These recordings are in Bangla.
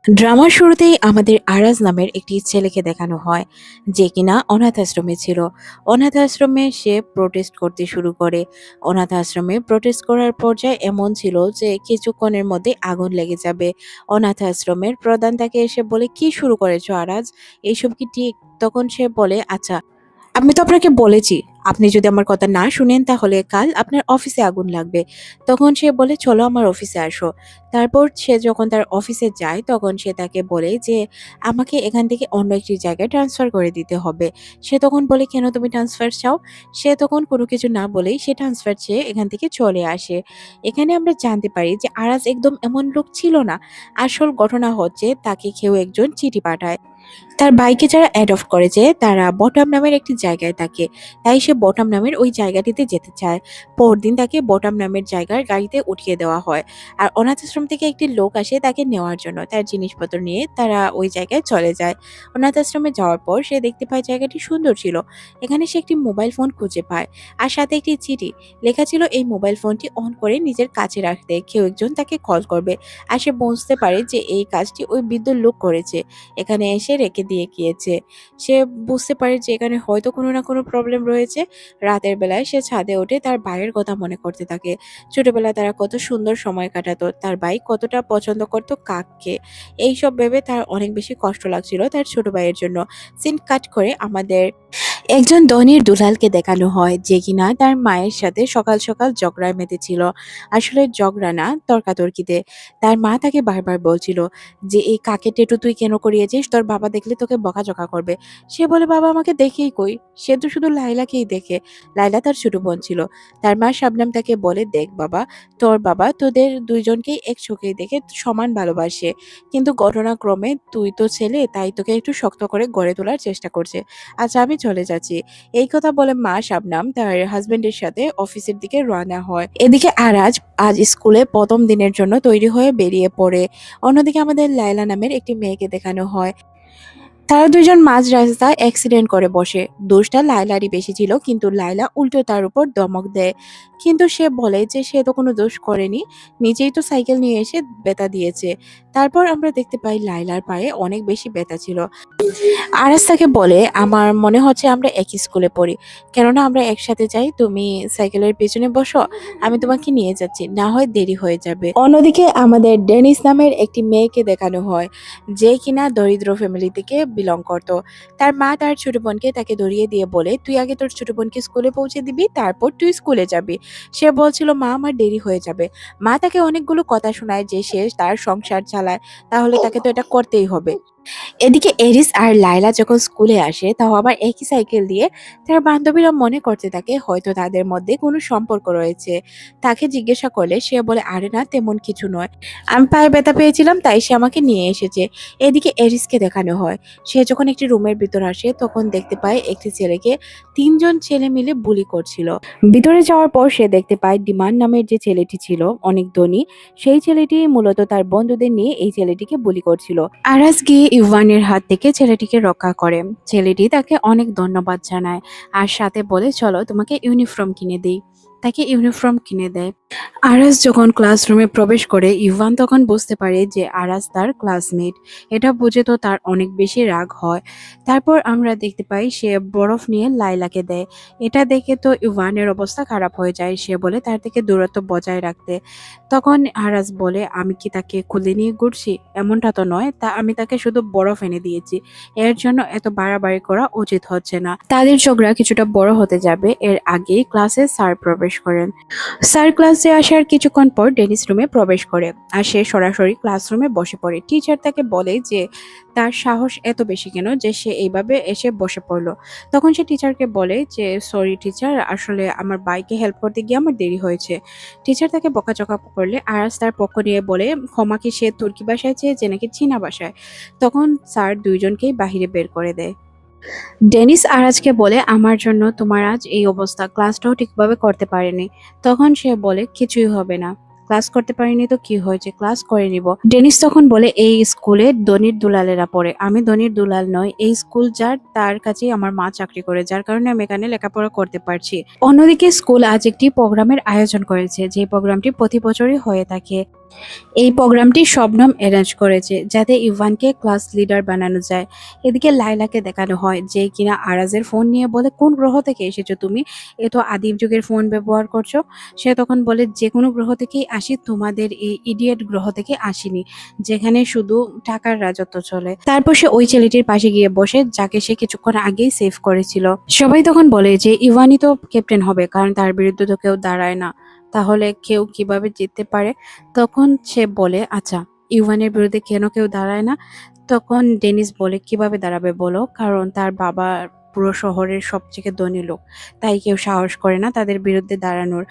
ড্রামার শুরুতেই আমাদের আরাজ নামের একটি ছেলেকে দেখানো হয় যে কিনা অনাথ আশ্রমে ছিল। অনাথ আশ্রমে সে প্রোটেস্ট করতে শুরু করে। অনাথ আশ্রমে প্রোটেস্ট করার পর্যায়ে এমন ছিল যে কিছুক্ষণের মধ্যে আগুন লেগে যাবে। অনাথ আশ্রমের প্রধান তাকে এসে বলে, কি শুরু করেছো আরাজ, এইসব কি ঠিক? তখন সে বলে, আচ্ছা, আমি তো আপনাকে বলেছি, আপনি যদি আমার কথা না শুনেন তাহলে কাল আপনার অফিসে আগুন লাগবে। তখন সে বলে, চলো আমার অফিসে আসো। তারপর সে যখন তার অফিসে যায় তখন সে তাকে বলে যে আমাকে এখান থেকে অন্য একটি জায়গায় ট্রান্সফার করে দিতে হবে। সে তখন বলে, কেন তুমি ট্রান্সফার চাও? সে তখন কোনো কিছু না বলেই সে ট্রান্সফার চেয়ে এখান থেকে চলে আসে। এখানে আমরা জানতে পারি যে আরাজ একদম এমন লোক ছিল না। আসল ঘটনা হচ্ছে তাকে কেউ একজন চিঠি পাঠায়। তার ভাইকে যারা অ্যাডপ্ট করেছে তারা বটাম নামের একটি জায়গায় থাকে। তাই সে বটাম নামের ওই জায়গাটিতে যেতে চায়। পরদিন তাকে বটাম নামের জায়গার গাড়িতে উঠিয়ে দেওয়া হয়। আর অনাথ আশ্রম থেকে একটি লোক আসে তাকে নেওয়ার জন্য। তার জিনিসপত্র নিয়ে তারা ওই জায়গায় চলে যায়। অনাথ আশ্রমে যাওয়ার পর সে দেখতে পায় জায়গাটি সুন্দর ছিল। এখানে সে একটি মোবাইল ফোন খুঁজে পায়। আর সাথে একটি চিঠি লেখা ছিল, এই মোবাইল ফোনটি অন করে নিজের কাছে রাখতে কেউ একজন তাকে কল করবে। আর সে বুঝতে পারে যে এই কাজটি ওই বৃদ্ধ লোক করেছে, এখানে এসে রেখে দিয়ে গিয়েছে। সে বুঝতে পারে যে এখানে হয়তো কোনো না কোনো প্রবলেম রয়েছে। রাতের বেলায় সে ছাদে উঠে তার ভাইয়ের কথা মনে করতে থাকে। ছোটবেলায় তারা কত সুন্দর সময় কাটাতো, তার ভাই কতটা পছন্দ করতো কাককে। এইসব ভেবে তার অনেক বেশি কষ্ট লাগছিল তার ছোট ভাইয়ের জন্য। সিন কাট করে আমাদের একজন ধনীর দুলালকে দেখানো হয় যে কিনা তার মায়ের সাথে সকাল সকাল ঝগড়ায় মেতেছিল। আসলে ঝগড়া না, তর্কাতর্কিতে। তার মা তাকে বারবার বলছিল যে এই কাকের টেটু তুই কেন করিয়েছিস, তোর বাবা দেখলে তোকে বকাঝকা করবে। সে বলে, বাবা আমাকে দেখেই কই, সে তো শুধু লাইলাকেই দেখে। লাইলা তার ছোট বোন ছিল। তার মা শাবনাম তাকে বলে, দেখ বাবা, তোর বাবা তোদের দুইজনকেই এক চোখেই দেখে সমান ভালোবাসে, কিন্তু ঘটনাক্রমে তুই তো ছেলে, তাই তোকে একটু শক্ত করে গড়ে তোলার চেষ্টা করছে। আচ্ছা, আমি চলে যাচ্ছি। এই কথা বলে মা শাবনাম তার হাজবেন্ডের সাথে অফিসের দিকে রওনা হয়। এদিকে আরাজ আজ স্কুলে প্রথম দিনের জন্য তৈরি হয়ে বেরিয়ে পড়ে। অন্যদিকে আমাদের লায়লা নামের একটি মেয়েকে দেখানো হয়। তারা দুজন মাঝ রাস্তায় অ্যাক্সিডেন্ট করে বসে। দোষটা লায়লারই বেশি ছিল, কিন্তু লায়লা উল্টো তার উপর ধমক দেয়। কিন্তু সে বলে যে সে তো কোনো দোষ করেনি, নিজেই তো সাইকেল নিয়ে এসে ব্যথা দিয়েছে। তারপর আমরা দেখতে পাই লায়লার পায়ে অনেক বেশি ব্যথা ছিল। আরাজ তাকে বলে, আমার মনে হচ্ছে আমরা একই স্কুলে পড়ি, কেননা আমরা একসাথে যাই। তুমি সাইকেলের পেছনে বসো, আমি তোমাকে নিয়ে যাচ্ছি, না হয় দেরি হয়ে যাবে। অন্যদিকে আমাদের ডেনিস নামের একটি মেয়েকে দেখানো হয় যে কিনা দরিদ্র ফ্যামিলি থেকে বিলং করতো। তার মা তার ছোট বোনকে তাকে ধরিয়ে দিয়ে বলে, তুই আগে তোর ছোট বোনকে স্কুলে পৌঁছে দিবি, তারপর তুই স্কুলে যাবি। সে বলছিল, মা আমার দেরি হয়ে যাবে। মা তাকে অনেকগুলো কথা শোনায় যে সে তার সংসার চালায়, তাহলে তাকে তো এটা করতেই হবে। এদিকে এরিস আর লায়লা যখন স্কুলে আসে, তাও আবার একই সাইকেল দিয়ে, তার বান্ধবীরা মনে করতে থাকে হয়তো তাদের মধ্যে কোনো সম্পর্ক রয়েছে। তাকে জিজ্ঞাসা করলে সে বলে, আরে না, তেমন কিছু নয়, আমি পায়ে ব্যথা পেয়েছিলাম তাই সে আমাকে নিয়ে এসেছে। এদিকে এরিসকে দেখানো হয়, সে যখন একটি রুমের ভিতর আসে তখন দেখতে পায় একটি ছেলেকে তিনজন ছেলে মিলে বুলি করছিল। ভিতরে যাওয়ার পর সে দেখতে পায় ডিমান নামের যে ছেলেটি ছিল অনেক ধনী, সেই ছেলেটি মূলত তার বন্ধুদের নিয়ে এই ছেলেটিকে বুলি করছিল। আরাজ গিয়ে ইভানের হাত থেকে ছেলেটিকে রক্ষা করে। ছেলেটি তাকে অনেক ধন্যবাদ জানায় আর সাথে বলে, চলো তোমাকে ইউনিফর্ম কিনে দিই। তাকে ইউনিফর্ম কিনে দেয়। আরাজ যখন ক্লাসরুমে প্রবেশ করে ইভান তখন বুঝতে পারে যে আরাজ তার ক্লাসমেট। এটা বুঝে তো তার অনেক বেশি রাগ হয়। তারপর আমরা দেখতে পাই সে বরফ নিয়ে লাইলাকে দেয়। এটা দেখে তো ইভানের অবস্থা খারাপ হয়ে যায়, সে বলে তার থেকে দূরত্ব বজায় রাখতে। তখন আরাজ বলে, আমি কি তাকে খুলে নিয়ে ঘুরছি? এমনটা তো নয়, তা আমি তাকে শুধু বরফ এনে দিয়েছি, এর জন্য এত বাড়াবাড়ি করা উচিত হচ্ছে না। তাদের ঝগড়া কিছুটা বড় হতে যাবে এর আগেই ক্লাসে স্যার প্রবেশ করেন। স্যার ক্লাসে আসার কিছুক্ষণ পর ডেনিস রুমে প্রবেশ করে আর সে সরাসরি ক্লাসরুমে বসে পড়ে। টিচার তাকে বলে যে তার সাহস এত বেশি কেন যে সে এইভাবে এসে বসে পড়লো। তখন সে টিচারকে বলে যে সরি টিচার, আসলে আমার বাইকে হেল্প করতে গিয়ে আমার দেরি হয়েছে। টিচার তাকে বকাঝকা করলে আরাজ তার পক্ষ নিয়ে বলে, ক্ষমা কি সে তুর্কি ভাষায় চেয়েছে নাকি চীনা ভাষায়? তখন স্যার দুইজনকেই বাহিরে বের করে দেয়। ডেনিস আরাজকে বলে, আমার জন্য তোমার আজ এই অবস্থা, ক্লাসটাও ঠিকভাবে করতে পারেনি। তখন সে বলে, কিছুই হবে না, ক্লাস করতে পারিনি তো কি হয়েছে, ক্লাস করে নিব। ডেনিস তখন বলে, এই স্কুলে ধনির দুলালেরা পড়ে, আমি ধনির দুলাল নই। এই স্কুল যার তার কাছেই আমার মা চাকরি করে, যার কারণে আমি এখানে লেখাপড়া করতে পারছি। অন্যদিকে স্কুল আজ একটি প্রোগ্রামের আয়োজন করেছে, যে প্রোগ্রামটি প্রতি বছরই হয়ে থাকে। এই প্রোগ্রামটি শবনম অ্যারেঞ্জ করেছে যাতে ইভানকে ক্লাস লিডার বানানো যায়। এদিকে লাইলাকে দেখানো হয় যে কিনা আরাজের ফোন নিয়ে বলে, কোন গ্রহ থেকে এসেছো তুমি, এ তো আদিম যুগের ফোন ব্যবহার করছো। সে তখন বলে, যে কোনো গ্রহ থেকেই আসি, তোমাদের এই ইডিয়েট গ্রহ থেকে আসিনি, যেখানে শুধু টাকার রাজত্ব চলে। তারপর সে ওই ছেলেটির পাশে গিয়ে বসে যাকে সে কিছুক্ষণ আগেই সেভ করেছিল। সবাই তখন বলে যে ইভানই তো ক্যাপ্টেন হবে, কারণ তার বিরুদ্ধে তো কেউ দাঁড়ায় না, তাহলে কেউ কিভাবে জিততে পারে। তখন সে বলে, আচ্ছা, ইউভানের বিরুদ্ধে কেন কেউ দাঁড়ায় না? তখন ডেনিস বলে, কিভাবে দাঁড়াবে বলো, কারণ তার বাবা পুরো শহরের সবথেকে ধনী লোক, তাই কেউ সাহস করে না তাদের বিরুদ্ধে দাঁড়ানোর।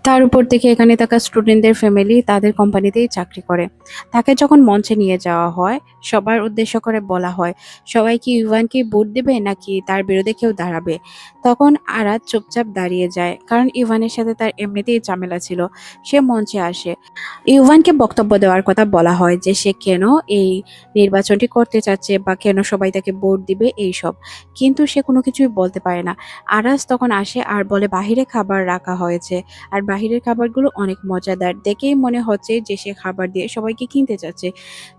তার উপর থেকে এখানে থাকা স্টুডেন্টদের ফ্যামিলি তাদের কোম্পানিতেই চাকরি করে। তাকে যখন মঞ্চে নিয়ে যাওয়া হয়, সবার উদ্দেশ্য করে বলা হয়, সবাই কি ইউভানকে ভোট দেবে নাকি তার বিরুদ্ধে কেউ দাঁড়াবে। তখন আরাত চুপচাপ দাঁড়িয়ে যায়, কারণ ইভানের সাথে তার এমনিতেই ঝামেলা ছিল। সে মঞ্চে আসে, ইউভানকে বক্তব্য দেওয়ার কথা বলা হয় যে সে কেন এই নির্বাচনটি করতে চাচ্ছে বা কেন সবাই তাকে ভোট দিবে এইসব, কিন্তু সে কোনো কিছুই বলতে পারে না। আরাজ তখন আসে আর বলে বাহিরে খাবার রাখা হয়েছে, আর বাহিরের খাবারগুলো অনেক মজাদার, দেখেই মনে হচ্ছে যে সে খাবার দিয়ে সবাইকে কিনতে চাচ্ছে।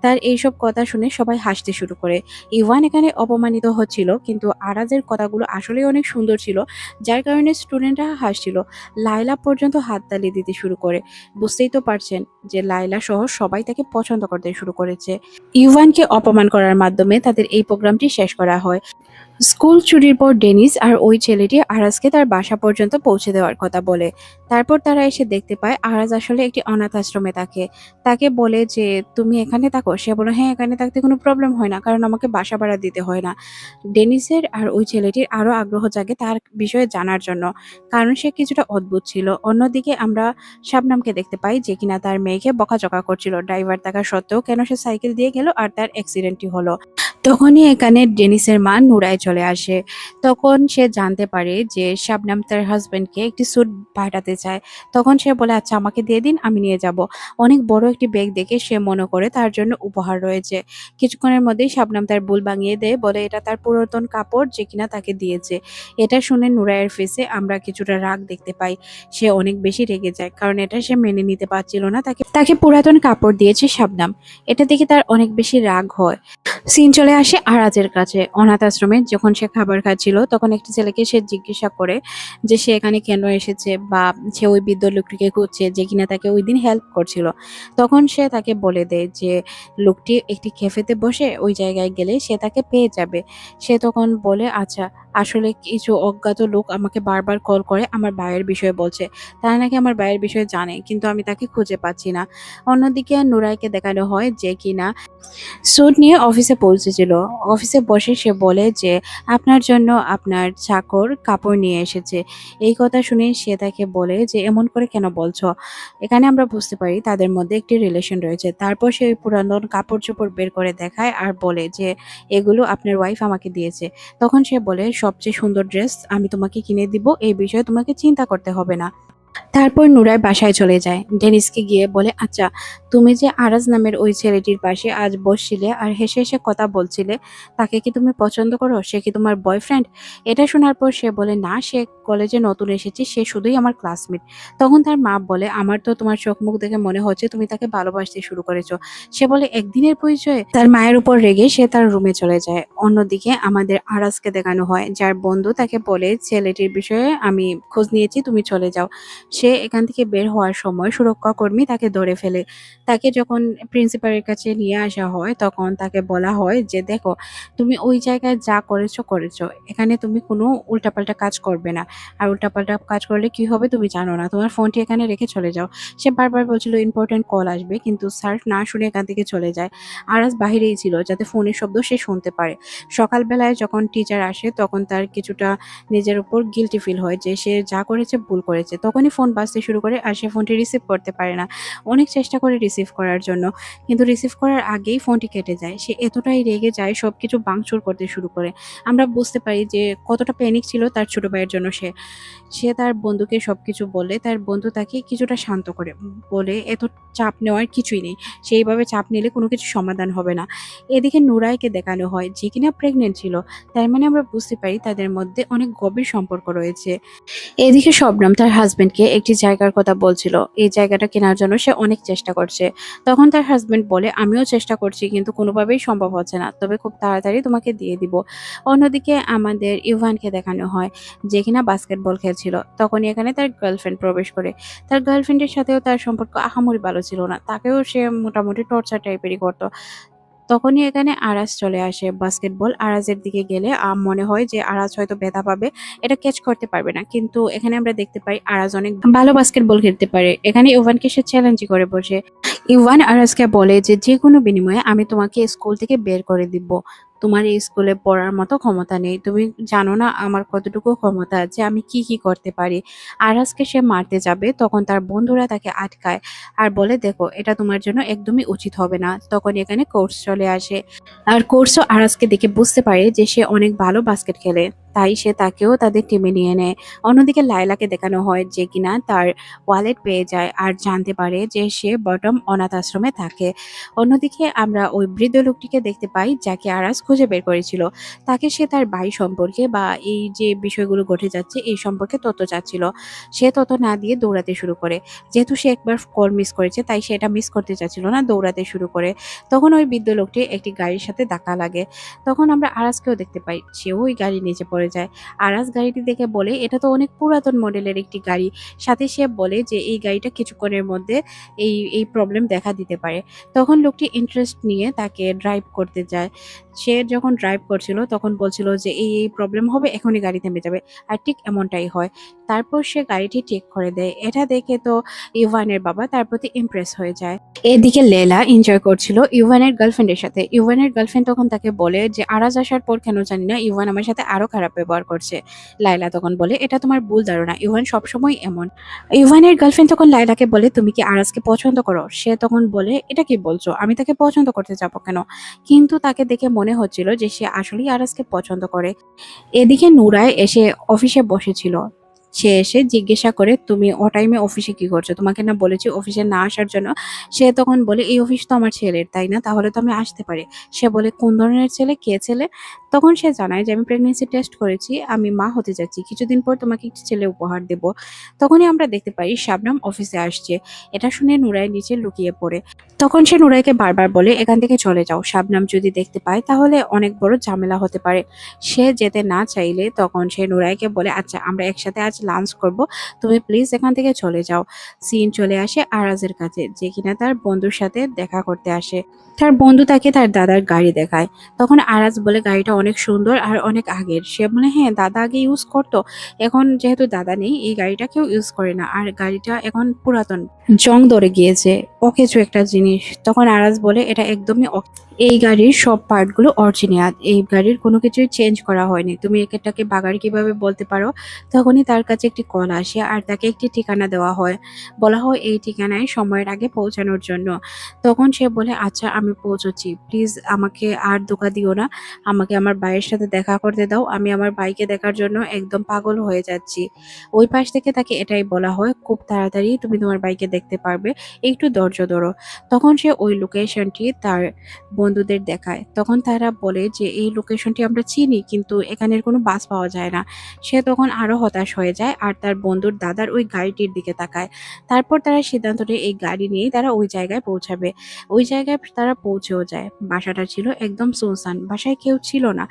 তার এইসব কথা শুনে সবাই হাসতে শুরু করে। ইভান এখানে অপমানিত হচ্ছিল, কিন্তু আরাজের কথাগুলো আসলে অনেক সুন্দর ছিল, যার কারণে স্টুডেন্টরা হাসছিল। লায়লা পর্যন্ত হাততালি দিতে শুরু করে। বুঝতেই তো পারছেন যে লায়লা সহ সবাই তাকে পছন্দ করতে শুরু করেছে। ইউভানকে অপমান করার মাধ্যমে তাদের এই প্রোগ্রামটি শেষ করা হয়। স্কুল ছুটির পর ডেনিস আর ওই ছেলেটি আরাজকে তার বাসা পর্যন্ত পৌঁছে দেওয়ার কথা বলে। তারপর তারা এসে দেখতে পায় আরাজ আসলে একটি অনাথ আশ্রমে থাকে। তাকে বলে যে, তুমি এখানে থাকো। সে বলে, হ্যাঁ, এখানে থাকতে কোনো প্রবলেম হয় না, কারণ আমাকে বাসা ভাড়া দিতে হয় না। ডেনিসের আর ওই ছেলেটির আরো আগ্রহ জাগে তার বিষয়ে জানার জন্য, কারণ সে কিছুটা অদ্ভুত ছিল। অন্যদিকে আমরা শাবনামকে দেখতে পাই যে কিনা তার মেয়েকে বকাঝকা করছিল, ড্রাইভার থাকা সত্ত্বেও কেন সে সাইকেল দিয়ে গেল আর তার অ্যাক্সিডেন্টটি হলো। তখনই এখানে ডেনিসের মা নুরায় চলে আসে। তখন সে জানতে পারে যে শাবনাম তার হাজবেন্ডকে একটি স্যুট পাঠাতে চায়। তখন সে বলে, আচ্ছা, আমাকে দিয়ে দিন, আমি নিয়ে যাব। অনেক বড় একটি ব্যাগ দেখে সে মনে করে তার জন্য উপহার রয়েছে। কিছুক্ষণের মধ্যেই শাবনাম তার ভুল ভাঙিয়ে দেয়, বলে এটা তার পুরাতন কাপড় যে কিনা তাকে দিয়েছে। এটা শুনে নুরায়ের ফেসে আমরা কিছুটা রাগ দেখতে পাই। সে অনেক বেশি রেগে যায়, কারণ এটা সে মেনে নিতে পারছিল না, তাকে তাকে পুরাতন কাপড় দিয়েছে শাবনাম। এটা দেখে তার অনেক বেশি রাগ হয়। সিন চলে আসে আরাজের কাছে। অনাথ আশ্রমে যখন সে খাবার খাচ্ছিল, তখন একটি ছেলেকে সে জিজ্ঞাসা করে যে সে এখানে কেন এসেছে, বা সে ওই বৃদ্ধ লোকটিকে খুঁজছে যে কিনা তাকে ওই দিন হেল্প করছিল। তখন সে তাকে বলে দেয় যে লোকটি একটি ক্যাফেতে বসে ওই জায়গায় গেলে সে তাকে পেয়ে যাবে। সে তখন বলে, আচ্ছা, আসলে কিছু অজ্ঞাত লোক আমাকে বারবার কল করে আমার ভাইয়ের বিষয়ে বলছে, তারা নাকি আমার ভাইয়ের বিষয়ে জানে, কিন্তু আমি তাকে খুঁজে পাচ্ছি না। অন্যদিকে নুরাইকে দেখানো হয় যে কিনা স্যুট নিয়ে অফিসে পৌঁছেছিল। অফিসে বসে সে বলে যে আপনার জন্য আপনার চাকর কাপড় নিয়ে এসেছে। এই কথা শুনে সে তাকে বলে যে এমন করে কেন বলছো। এখানে আমরা বুঝতে পারি তাদের মধ্যে একটি রিলেশন রয়েছে। তারপর সে ওই পুরাতন কাপড় চোপড় বের করে দেখায় আর বলে যে এগুলো আপনার ওয়াইফ আমাকে দিয়েছে। তখন সে বলে, সবচেয়ে সুন্দর ড্রেস আমি তোমাকে কিনে দিব, এই বিষয়ে তোমাকে চিন্তা করতে হবে না। তারপর নুরাই বাসায় চলে যায়। ডেনিসকে গিয়ে বলে, আচ্ছা, তুমি যে আরাজ নামের ওই ছেলেটির পাশে আজ বসছিলে আর হেসে হেসে কথা বলছিলে, তাকে কি তুমি পছন্দ করো? সে কি তোমার বয়ফ্রেন্ড? এটা শোনার পর সে বলে, না, সে কলেজে নতুন এসেছে, সে শুধুই আমার ক্লাসমেট। তখন তার মা বলে, আমার তো তোমার চোখ মুখ দেখে মনে হচ্ছে তুমি তাকে ভালোবাসতে শুরু করেছো। সে বলে, একদিনের পরিচয়ে? তার মায়ের উপর রেগে সে তার রুমে চলে যায়। অন্যদিকে আমাদের আরাজকে দেখানো হয়, যার বন্ধু তাকে বলে, ছেলেটির বিষয়ে আমি খোঁজ নিয়েছি, তুমি চলে যাও। সে এখান থেকে বের হওয়ার সময় সুরক্ষা কর্মী তাকে ধরে ফেলে। তাকে যখন প্রিন্সিপালের কাছে নিয়ে আসা হয়, তখন তাকে বলা হয় যে দেখো, তুমি ওই জায়গায় যা করেছো করেছো, এখানে তুমি কোনো উল্টাপাল্টা কাজ করবে না। আর উল্টাপাল্টা কাজ করলে কি হবে তুমি জানো না, তোমার ফোনটি এখানে রেখে চলে যাও। সে বারবার বলছিল ইম্পর্টেন্ট কল আসবে, কিন্তু স্যার না শুনে এখান থেকে চলে যায়। আরাজ বাহিরেই ছিল যাতে ফোনের শব্দ সে শুনতে পারে। সকালবেলায় যখন টিচার আসে, তখন তার কিছুটা নিজের উপর গিল্টি ফিল হয় যে সে যা করেছে ভুল করেছে। তখনই ফোন বাজতে শুরু করে আর সে ফোনটি রিসিভ করতে পারে না। অনেক চেষ্টা করে রিসিভ করার জন্য, কিন্তু রিসিভ করার আগেই ফোনটি কেটে যায়। সে এতটাই রেগে যায়, সবকিছু ভাঙচুর করতে শুরু করে। আমরা বুঝতে পারি যে কতটা প্যানিক ছিল তার ছোট ভাইয়ের জন্য সে। সে তার বন্ধুকে সবকিছু বলে, তার বন্ধু তাকে কিছুটা শান্ত করে বলে, এত চাপ নেওয়ার কিছুই নেই, সেইভাবে চাপ নিলে কোনো কিছু সমাধান হবে না। এদিকে নুরাইকে দেখানো হয় যে কিনা প্রেগনেন্ট ছিল। তার মানে আমরা বুঝতে পারি তাদের মধ্যে অনেক গভীর সম্পর্ক রয়েছে। এদিকে শবনম তার হাজবেন্ডকে একটি জায়গার কথা বলছিল। এই জায়গাটা কেনার জন্য সে অনেক চেষ্টা করছে। তখন তার হাসব্যান্ড বলে, "আমিও চেষ্টা করছি কিন্তু কোনোভাবেই সম্ভব হচ্ছে না। তবে খুব তাড়াতাড়ি তোমাকে দিয়ে দিব।" অন্যদিকে আমাদের ইভানকে দেখানো হয় যে কিনা বাস্কেটবল খেলছিল। তখনই এখানে তার গার্লফ্রেন্ড প্রবেশ করে। তার গার্লফ্রেন্ডের সাথেও তার সম্পর্ক আহামরি ভালো ছিল না। তাকেও সে মোটামুটি টর্চার টাইপেরই করত। তখনই এখানে আরাজ চলে আসে। বাস্কেটবল আরাজের দিকে গেলে মনে হয় যে আরাজ হয়তো ব্যথা পাবে, এটা ক্যাচ করতে পারবে না। কিন্তু এখানে আমরা দেখতে পাই আরাজ অনেক ভালো বাস্কেটবল খেলতে পারে। এখানে ইভানকে সে চ্যালেঞ্জ করে বসে। ইভান আরাজকে বলে যে যেকোনো বিনিময়ে আমি তোমাকে স্কুল থেকে বের করে দিব। তোমার এই স্কুলে পড়ার মতো ক্ষমতা নেই। তুমি জানো না আমার কতটুকু ক্ষমতা আছে, আমি কি কি করতে পারি। আরাজকে সে মারতে যাবে, তখন তার বন্ধুরা তাকে আটকায় আর বলে, দেখো এটা তোমার জন্য একদমই উচিত হবে না। তখন এখানে কোর্স চলে আসে। আর কোর্সও আরাজকে দেখে বুঝতে পারে যে সে অনেক ভালো বাস্কেট খেলে, তাই সে তাকেও তাদের টিমে নিয়ে নেয়। অন্যদিকে লায়লাকে দেখানো হয় যে কিনা তার ওয়ালেট পেয়ে যায় আর জানতে পারে যে সে বটম অনাথ আশ্রমে থাকে। অন্যদিকে আমরা ওই বৃদ্ধ লোকটিকে দেখতে পাই যাকে আরাজ খুঁজে বের করেছিল। তাকে সে তার ভাই সম্পর্কে বা এই যে বিষয়গুলো ঘটে যাচ্ছে এই সম্পর্কে তথ্য চাচ্ছিল। সে তথ্য না দিয়ে দৌড়াতে শুরু করে। যেহেতু সে একবার কল মিস করেছে তাই সে এটা মিস করতে চাচ্ছিল না, দৌড়াতে শুরু করে। তখন ওই বৃদ্ধ লোকটি একটি গাড়ির সাথে ধাক্কা লাগে। তখন আমরা আরাজকেও দেখতে পাই, সেও ওই গাড়ির নিচে পড়ে যায়। আরাজ গাড়িটি দেখে বলে, এটা তো অনেক পুরাতন মডেলের একটি গাড়ি। সাথে সে বলে যে এই গাড়িটা কিছুক্ষণের মধ্যে এই প্রবলেম দেখা দিতে পারে। তখন লোকটি ইন্টারেস্ট নিয়ে তাকে ড্রাইভ করতে যায়। সে যখন ড্রাইভ করছিল তখন বলছিল যে এই প্রবলেম হবে, এখনই গাড়ি থেমে যাবে। আর ঠিক এমনটাই হয়। তারপর সে গাড়িটি ঠিক করে দেয়। এটা দেখে তো ইভানের বাবা তার প্রতি ইমপ্রেস হয়ে যায়। এদিকে লেলা এনজয় করছিল ইভানের গার্লফ্রেন্ডের সাথে। ইভানের গার্লফ্রেন্ড তখন তাকে বলে যে আরাজ আসার পর কেন জানি না ইভান আমার সাথে আরো খারাপ ব্যবহার করছে। লায়লা তখন বলে, এটা তোমার ভুল ধারণা, ইভান সবসময় এমন। ইভানের গার্লফ্রেন্ড তখন লায়লাকে বলে, তুমি কি আরাজকে পছন্দ করো? সে তখন বলে, এটা কি বলছো, আমি তাকে পছন্দ করতে যাবো কেন? কিন্তু তাকে দেখে মনে হচ্ছিল যে সে আসলেই আরাজকে পছন্দ করে। এদিকে নুরায় এসে অফিসে বসেছিল। সে এসে জিজ্ঞাসা করে, তুমি ও টাইমে অফিসে কি করছো? তোমাকে না বলেছি অফিসে না আসার জন্য? সে তখন বলে, এই অফিস তো আমার ছেলের, তাই না? তাহলে তো আমি আসতে পারি। সে বলে, কোন ধরনের ছেলে, কে ছেলে? তখন সে জানায় যে আমি প্রেগনেন্সি টেস্ট করেছি, আমি মা হতে যাচ্ছি, কিছুদিন পর তোমাকে একটি ছেলে উপহার দেব। তখনই আমরা দেখতে পাই শাবনাম অফিসে আসছে। এটা শুনে নুরাই নিচে লুকিয়ে পড়ে। তখন সে নুরাইকে বারবার বলে, এখান থেকে চলে যাও, শাবনাম যদি দেখতে পায় তাহলে অনেক বড় ঝামেলা হতে পারে। সে যেতে না চাইলে তখন সে নুরাইকে বলে, আচ্ছা আমরা একসাথে আজ লাঞ্চ করব, তুমি প্লিজ এখান থেকে চলে যাও। সিন চলে আসে আরাজের কাছে, যে কিনা তার বন্ধুর সাথে দেখা করতে আসে। তার বন্ধু তাকে তার দাদার গাড়ি দেখায়। তখন আরাজ বলে, গাড়িটা অনেক সুন্দর আর অনেক আগের। সে বলে, হ্যাঁ দাদা আগে ইউজ করতো, এখন যেহেতু দাদা নেই এই গাড়িটা কেউ ইউজ করে না, আর গাড়িটা এখন পুরাতন, জং ধরে গিয়েছে, অকেজো একটা জিনিস। তখন আরাজ বলে, এটা একদমই এই গাড়ির সব পার্টগুলো অরিজিনাল, এই গাড়ির কোনো কিছুই চেঞ্জ করা হয়নি, তুমি এটাকে বাগাড়ি কিভাবে বলতে পারো? তখনই তার কাছে একটি কল আসে আর তাকে একটি ঠিকানা দেওয়া হয়। বলা হয় এই ঠিকানায় সময়ের আগে পৌঁছানোর জন্য। তখন সে বলে, আচ্ছা আমি পৌঁছচ্ছি, প্লিজ আমাকে আর ধোঁকা দিও না, আমাকে আমার ভাইয়ের সাথে দেখা করতে দাও, আমি আমার ভাইকে দেখার জন্য একদম পাগল হয়ে যাচ্ছি। ওই পাশ থেকে তাকে এটাই বলা হয়, খুব তাড়াতাড়ি তুমি তোমার ভাইকে দেখতে পারবে, একটু ধৈর্য ধরো। তখন সে ওই লোকেশনটি তার বন্ধুদের দেখায়। তখন তারা বলে যে এই লোকেশনটি আমরা চিনি, কিন্তু এখানের কোনো বাস পাওয়া যায় না। সে তখন আরো হতাশ হয়ে যায় আর তার বন্ধুর দাদার ওই গাড়িটির দিকে তাকায়। তারপর তারা সিদ্ধান্ত নেয় এই গাড়ি নিয়েই তারা ওই জায়গায় পৌঁছাবে। ওই জায়গায় তারা পৌঁছেও যায়। বাসাটা ছিল একদম সুনসান, বাসায় কেউ ছিল না।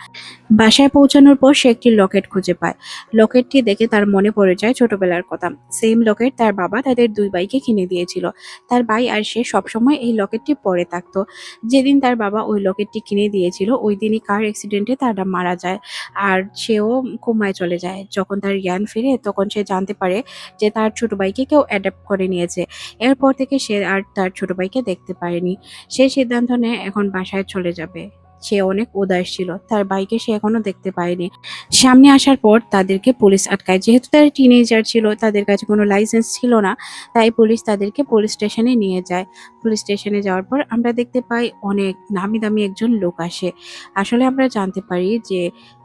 বাসায় পৌঁছানোর পর সে একটি লকেট খুঁজে পায়। লকেটটি দেখে তার মনে পড়ে যায় ছোটবেলার কথা। সেম লকেট তার বাবা তাদের দুই ভাইকে কিনে দিয়েছিল। তার ভাই আর সে সবসময় এই লকেটটি পরে থাকতো। যেদিন তার বাবা ওই লকেটটি কিনে দিয়েছিল ওই দিনই কার অ্যাক্সিডেন্টে তারা মারা যায়। আর সেও কোমায় চলে যায়। যখন তার জ্ঞান ফিরে তখন সে জানতে পারে যে তার ছোট ভাইকে কেউ অ্যাডাপ্ট করে নিয়েছে। এরপর থেকে সে আর তার ছোট ভাইকে দেখতে পারেনি। সে সিদ্ধান্ত নেয় এখন বাসায় চলে যাবে। সে অনেক উদাস ছিল, তার ভাইকে সে এখনো দেখতে পায়নি। সামনে আসার পর তাদেরকে পুলিশ আটকায়। যেহেতু তারা টিনেজার ছিল, তাদের কাছে কোনো লাইসেন্স ছিল না, তাই পুলিশ তাদেরকে পুলিশ স্টেশনে নিয়ে যায়। পুলিশ স্টেশনে যাওয়ার পর আমরা দেখতে পাই অনেক নামি দামি একজন লোক আসে। আসলে আমরা জানতে পারি যে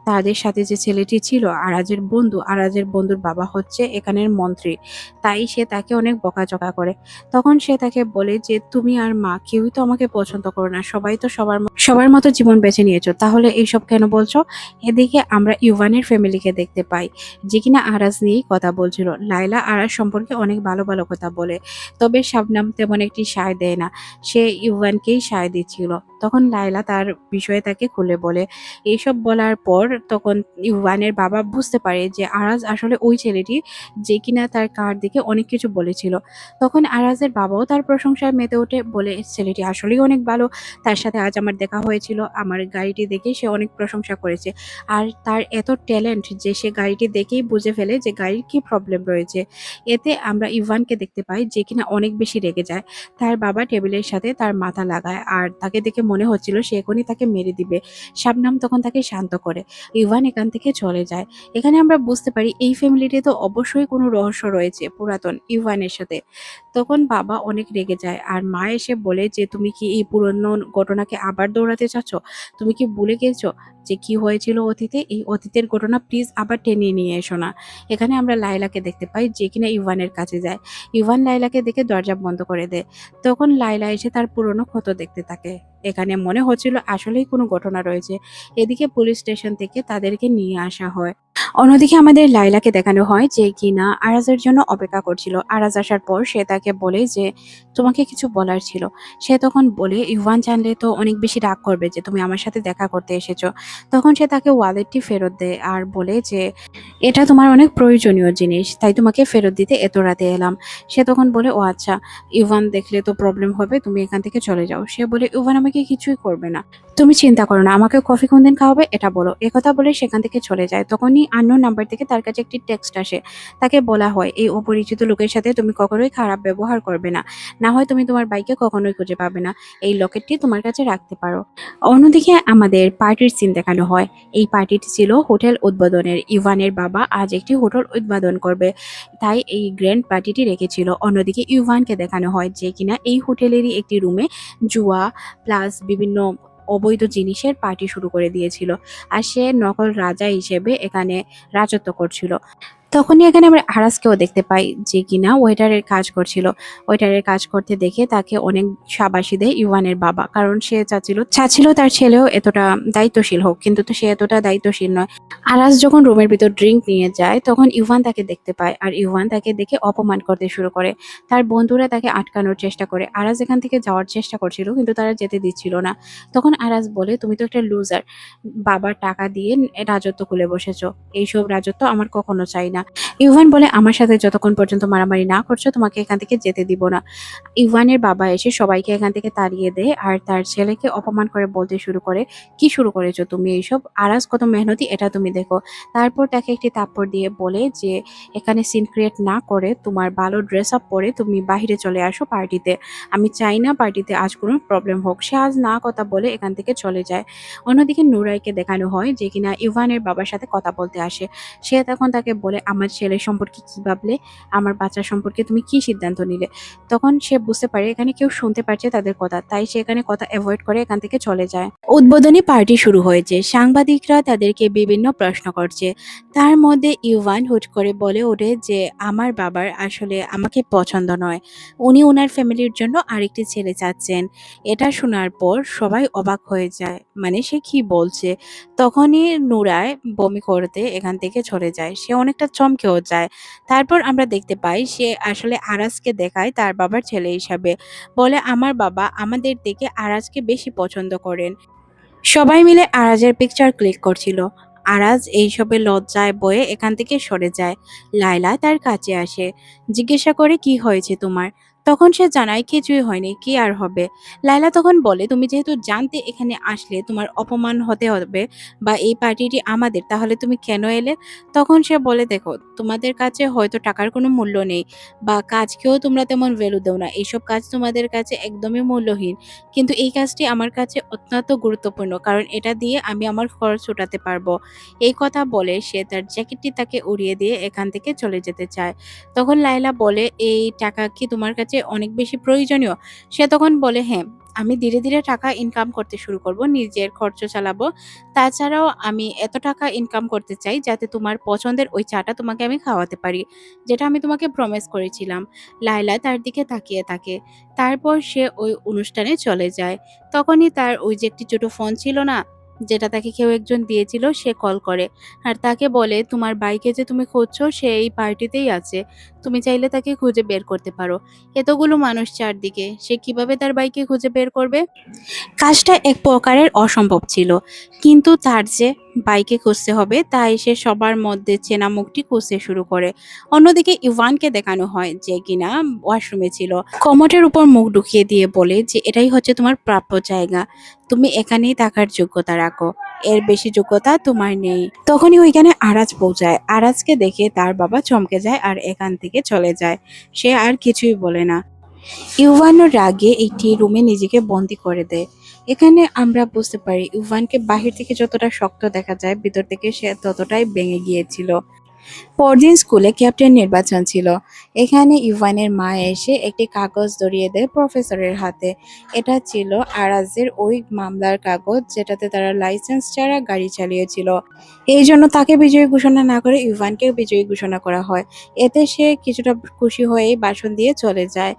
তাদের সাথে যে ছেলেটি ছিল আরাজের বন্ধু, আরাজের বন্ধুর বাবা হচ্ছে এখানের মন্ত্রী। তাই সে তাকে অনেক বকাঝকা করে। তখন সে তাকে বলে যে, "তুমি আর মা কেউই তো আমাকে পছন্দ করো না। সবাই তো সবার মতো জীবন বেছে নিয়েছো। তাহলে এইসব কেন বলছো?" এদিকে আমরা ইভানের ফ্যামিলিকে দেখতে পাই, যে কিনা আরাজ নিয়েই কথা বলছিল। লায়লা আরাজ সম্পর্কে অনেক ভালো ভালো কথা বলে। তবে শাবনাম তেমন একটি সায় দেয় না। সে ইভানকেই সায় দিচ্ছিল। তখন লায়লা তার বিষয়ে তাকে খুলে বলে। এইসব বলার পর তখন ইভানের বাবা বুঝতে পারে যে আরাজ আসলে ওই ছেলেটি, যে কিনা তার কার দিকে অনেক কিছু বলেছিল। তখন আরাজের বাবাও তার প্রশংসায় মেতে ওঠে, বলে, "ছেলেটি আসলেই অনেক ভালো। তার সাথে আজ আমার দেখা হয়েছিল। আমার গাড়িটি দেখে সে অনেক প্রশংসা করেছে। আর তার এত ট্যালেন্ট যে সে গাড়িটি দেখেই বুঝে ফেলে যে গাড়ির কি প্রবলেম রয়েছে।" এতে আমরা ইভানকে দেখতে পাই, যে কিনা অনেক বেশি রেগে যায়। তার বাবা টেবিলের সাথে তার মাথা লাগায়, আর তাকে দেখে মনে হচ্ছিল সে এখনই তাকে মেরে দিবে। শাবনাম তখন তাকে শান্ত করে। ইভান এখান থেকে চলে যায়। এখানে আমরা বুঝতে পারি এই ফ্যামিলিতে তো অবশ্যই কোনো রহস্য রয়েছে পুরাতন ইভানের সাথে। তখন বাবা অনেক রেগে যায়, আর মা এসে বলে যে, "তুমি কি এই পুরনো ঘটনাকে আবার দৌড়াতে চাচ্ছ? তুমি কি ভুলে গেছো যে কি হয়েছিল অতীতে? এই অতীতের ঘটনা প্লিজ আবার টেনে নিয়ে এসো না।" এখানে আমরা লায়লাকে দেখতে পাই, যে কিনা ইভানের কাছে যায়। ইভান লায়লাকে দেখে দরজা বন্ধ করে দেয়। তখন লায়লা এসে তার পুরনো ক্ষত দেখতে থাকে। এখানে মনে হচ্ছিল আসলেই কোনো ঘটনা রয়েছে। এদিকে পুলিশ স্টেশন থেকে তাদেরকে নিয়ে আসা হয়। অন্যদিকে আমাদের লায়লাকে দেখানো হয়, যে কিনা আরাজের জন্য অপেক্ষা করছিল। আরাজ আসার পর সে তাকে বলে যে, "তোমাকে কিছু বলার ছিল।" সে তখন বলে, "ইভান জানলে তো অনেক বেশি রাগ করবে যে তুমি আমার সাথে দেখা করতে এসেছো।" তখন সে তাকে ওয়ালেটটি ফেরত দেয় আর বলে যে, "এটা তোমার অনেক প্রয়োজনীয় জিনিস, তাই তোমাকে ফেরত দিতে এত রাতে এলাম।" সে তখন বলে, "ও আচ্ছা, ইভান দেখলে তো প্রবলেম হবে, তুমি এখান থেকে চলে যাও।" সে বলে, "ইভান আমাকে কিছুই করবে না, তুমি চিন্তা করো না, আমাকে কফি কোন দিন খাওয়াবে এটা বলো।" একথা বলে সেখান থেকে চলে যায়। তখনই আননোন নাম্বার থেকে তার কাছে একটি টেক্সট আসে। তাকে বলা হয়, "এই অপরিচিত লোকের সাথে তুমি কখনোই খারাপ ব্যবহার করবে না, না হয় তুমি তোমার বাইকে কখনোই খুঁজে পাবে না। এই লকেটটি তোমার কাছে রাখতে পারো।" অন্যদিকে আমাদের পার্টির সিন দেখানো হয়। এই পার্টিটি ছিল হোটেল উদ্বোধনের। ইভানের বাবা আজ একটি হোটেল উদ্বোধন করবে, তাই এই গ্র্যান্ড পার্টিটি রেখেছিল। অন্যদিকে ইভানকে দেখানো হয়, যে কিনা এই হোটেলেরই একটি রুমে জুয়া প্লাস বিভিন্ন অবৈধ জিনিসের পার্টি শুরু করে দিয়েছিল। আর সে নকল রাজা হিসেবে এখানে রাজত্ব করছিল। তখনই এখানে আমরা আরাজকেও দেখতে পাই, যে কিনা ওয়েটারের কাজ করছিল। ওয়েটারের কাজ করতে দেখে তাকে অনেক শাবাশি দেয় ইভানের বাবা, কারণ সে চাচ্ছিল তার ছেলেও এতটা দায়িত্বশীল হোক, কিন্তু তো সে এতটা দায়িত্বশীল নয়। আরাজ যখন রুমের ভিতর ড্রিঙ্ক নিয়ে যায়, তখন ইভান তাকে দেখতে পায়, আর ইভান তাকে দেখে অপমান করতে শুরু করে। তার বন্ধুরা তাকে আটকানোর চেষ্টা করে। আরাজ এখান থেকে যাওয়ার চেষ্টা করছিল, কিন্তু তারা যেতে দিচ্ছিল না। তখন আরাজ বলে, "তুমি তো একটা লুজার, বাবার টাকা দিয়ে রাজত্ব খুলে বসেছো। এইসব রাজত্ব আমার কখনো চাই না।" ইভান বলে, "আমার সাথে যতক্ষণ পর্যন্ত মারামারি না করছো, তোমাকে এখান থেকে যেতে দিব না।" ইভানের বাবা এসে সবাইকে এখান থেকে তাড়িয়ে দেয়, আর তার ছেলেকে অপমান করে বলতে শুরু করে, "কি শুরু করেছো তুমি এইসব? আরাজ কত মেহনতি এটা তুমি দেখো।" তারপর তাকে একটি থাপ্পড় দিয়ে বলে যে, "এখানে সিন ক্রিয়েট না করে তোমার ভালো ড্রেস আপ পরে তুমি বাহিরে চলে আসো পার্টিতে। আমি চাই না পার্টিতে আজ কোনো প্রবলেম হোক।" সে আজ না কথা বলে এখান থেকে চলে যায়। অন্যদিকে নুরাইকে দেখানো হয়, যে কিনা ইভানের বাবার সাথে কথা বলতে আসে। সে তখন তাকে বলে, "আমার ছেলের সম্পর্কে কি ভাবলে? আমার বাচ্চার সম্পর্কে তুমি কি সিদ্ধান্ত নিলে?" তখন সে বুঝতে পারে এখানে কেউ শুনতে পারছে তাদের কথা, তাই সে এখানে কথা অ্যাভয়েড করে এখান থেকে চলে যায়। উদ্বোধনী পার্টি শুরু হয়েছে। সাংবাদিকরা তাদেরকে বিভিন্ন প্রশ্ন করছে। তার মধ্যে ইভান হুট করে বলে ওঠে যে, "আমার বাবার আসলে আমাকে পছন্দ নয়। উনি ওনার ফ্যামিলির জন্য আরেকটি ছেলে চাচ্ছেন।" এটা শোনার পর সবাই অবাক হয়ে যায়। মানে সে কি বলছে? তখনই নুরায় বমি করতে এখান থেকে চলে যায়। সে অনেকটা চমকেও যায়। তারপর আমরা দেখতে পাই সে আসলে আরাজকে দেখায় তার বাবার ছেলে হিসাবে। বলে, "আমার বাবা আমাদের থেকে আরাজকে বেশি পছন্দ করেন।" সবাই মিলে আরাজের পিকচার ক্লিক করছিল। আরাজ এইসবে লজ্জায় বয়ে এখান থেকে সরে যায়। লায়লা তার কাছে আসে, জিজ্ঞাসা করে, "কি হয়েছে তোমার?" তখন সে জানায়, "কিছুই হয়নি, কি আর হবে?" লায়লা তখন বলে, "তুমি যেহেতু জানতে এখানে আসলে তোমার অপমান হতে হবে বা এই পার্টিটি আমাদের, তাহলে তুমি কেন এলে?" তখন সে বলে, "দেখো, তোমাদের কাছে হয়তো টাকার কোনো মূল্য নেই বা কাজকেও তোমরা তেমন ভ্যালু দেও না, এইসব কাজ তোমাদের কাছে একদমই মূল্যহীন, কিন্তু এই কাজটি আমার কাছে অত্যন্ত গুরুত্বপূর্ণ, কারণ এটা দিয়ে আমি আমার খরচ উঠাতে পারবো।" এই কথা বলে সে তার জ্যাকেটটি তাকে উড়িয়ে দিয়ে এখান থেকে চলে যেতে চায়। তখন লায়লা বলে, "এই টাকা কি তোমার কাছে অনেক বেশি প্রয়োজনীয়? সে তখন বলে, "হ্যাঁ, আমি ধীরে, ধীরে টাকা ইনকাম করতে শুরু করব। নিজের খরচ চালাবো। তাছাড়াও আমি এত টাকা ইনকাম করতে চাই যাতে তোমার পছন্দের ওই চাটা তোমাকে আমি খাওয়াতে পারি। যেটা আমি তোমাকে প্রমিস করেছিলাম।" লায়লা তার দিকে তাকিয়ে থাকে। তারপর সে ওই অনুষ্ঠানে চলে যায়। তখনই তার ওই যে একটি ছোট ফোন ছিল না? যেটা তাকে কেউ একজন দিয়েছিল, সে কল করে। আর তাকে বলে, "তোমার ভাইকে যে তুমি খুঁজছো সে এই পার্টিতেই আছে। তুমি চাইলে তাকে খুঁজে বের করতে পারো।" এতগুলো মানুষ চারদিকে, সে কিভাবে তার ভাইকে খুঁজে বের করবে? কাজটা এক প্রকারের অসম্ভব ছিল। কিন্তু তার যে বাইকে খুঁজতে হবে তাই সে সবার মধ্যে চেনা মুখটি খুঁজতে শুরু করে। অন্যদিকে ইভানকে দেখানো হয় যে কিনা ওয়াশরুমে ছিল। কমোডের উপর মুখ ঢুকিয়ে দিয়ে বলে যে এটাই হচ্ছে তোমার প্রাপ্য জায়গা। তুমি এখানেই থাকার যোগ্যতা রাখো। এর বেশি যোগ্যতা তোমার নেই। তখনই ওইখানে আরাজ পৌঁছায়। আরাজকে দেখে তার বাবা চমকে যায় আর এখান থেকে চলে যায়। সে আর কিছুই বলে না। ইউভানও রাগে একটি রুমে নিজেকে বন্দি করে দেয়। এখানে আমরা বুঝতে পারি ইউভানকে বাহির থেকে যতটা শক্ত দেখা যায় ভিতর থেকে সে ততটাই ভেঙে গিয়েছিল। পরদিন স্কুলে ক্যাপ্টেন নির্বাচন ছিল। এখানে ইভানের মা এসে একটি কাগজ ধরিয়ে দেয় প্রফেসরের হাতে। এটা ছিল আরাজের ওই মামলার কাগজ যেটাতে তারা লাইসেন্স ছাড়া গাড়ি চালিয়েছিল। এই জন্য তাকে বিজয়ী ঘোষণা না করে ইভানকে বিজয়ী ঘোষণা করা হয়। এতে সে কিছুটা খুশি হয়েই ভাষণ দিয়ে চলে যায়।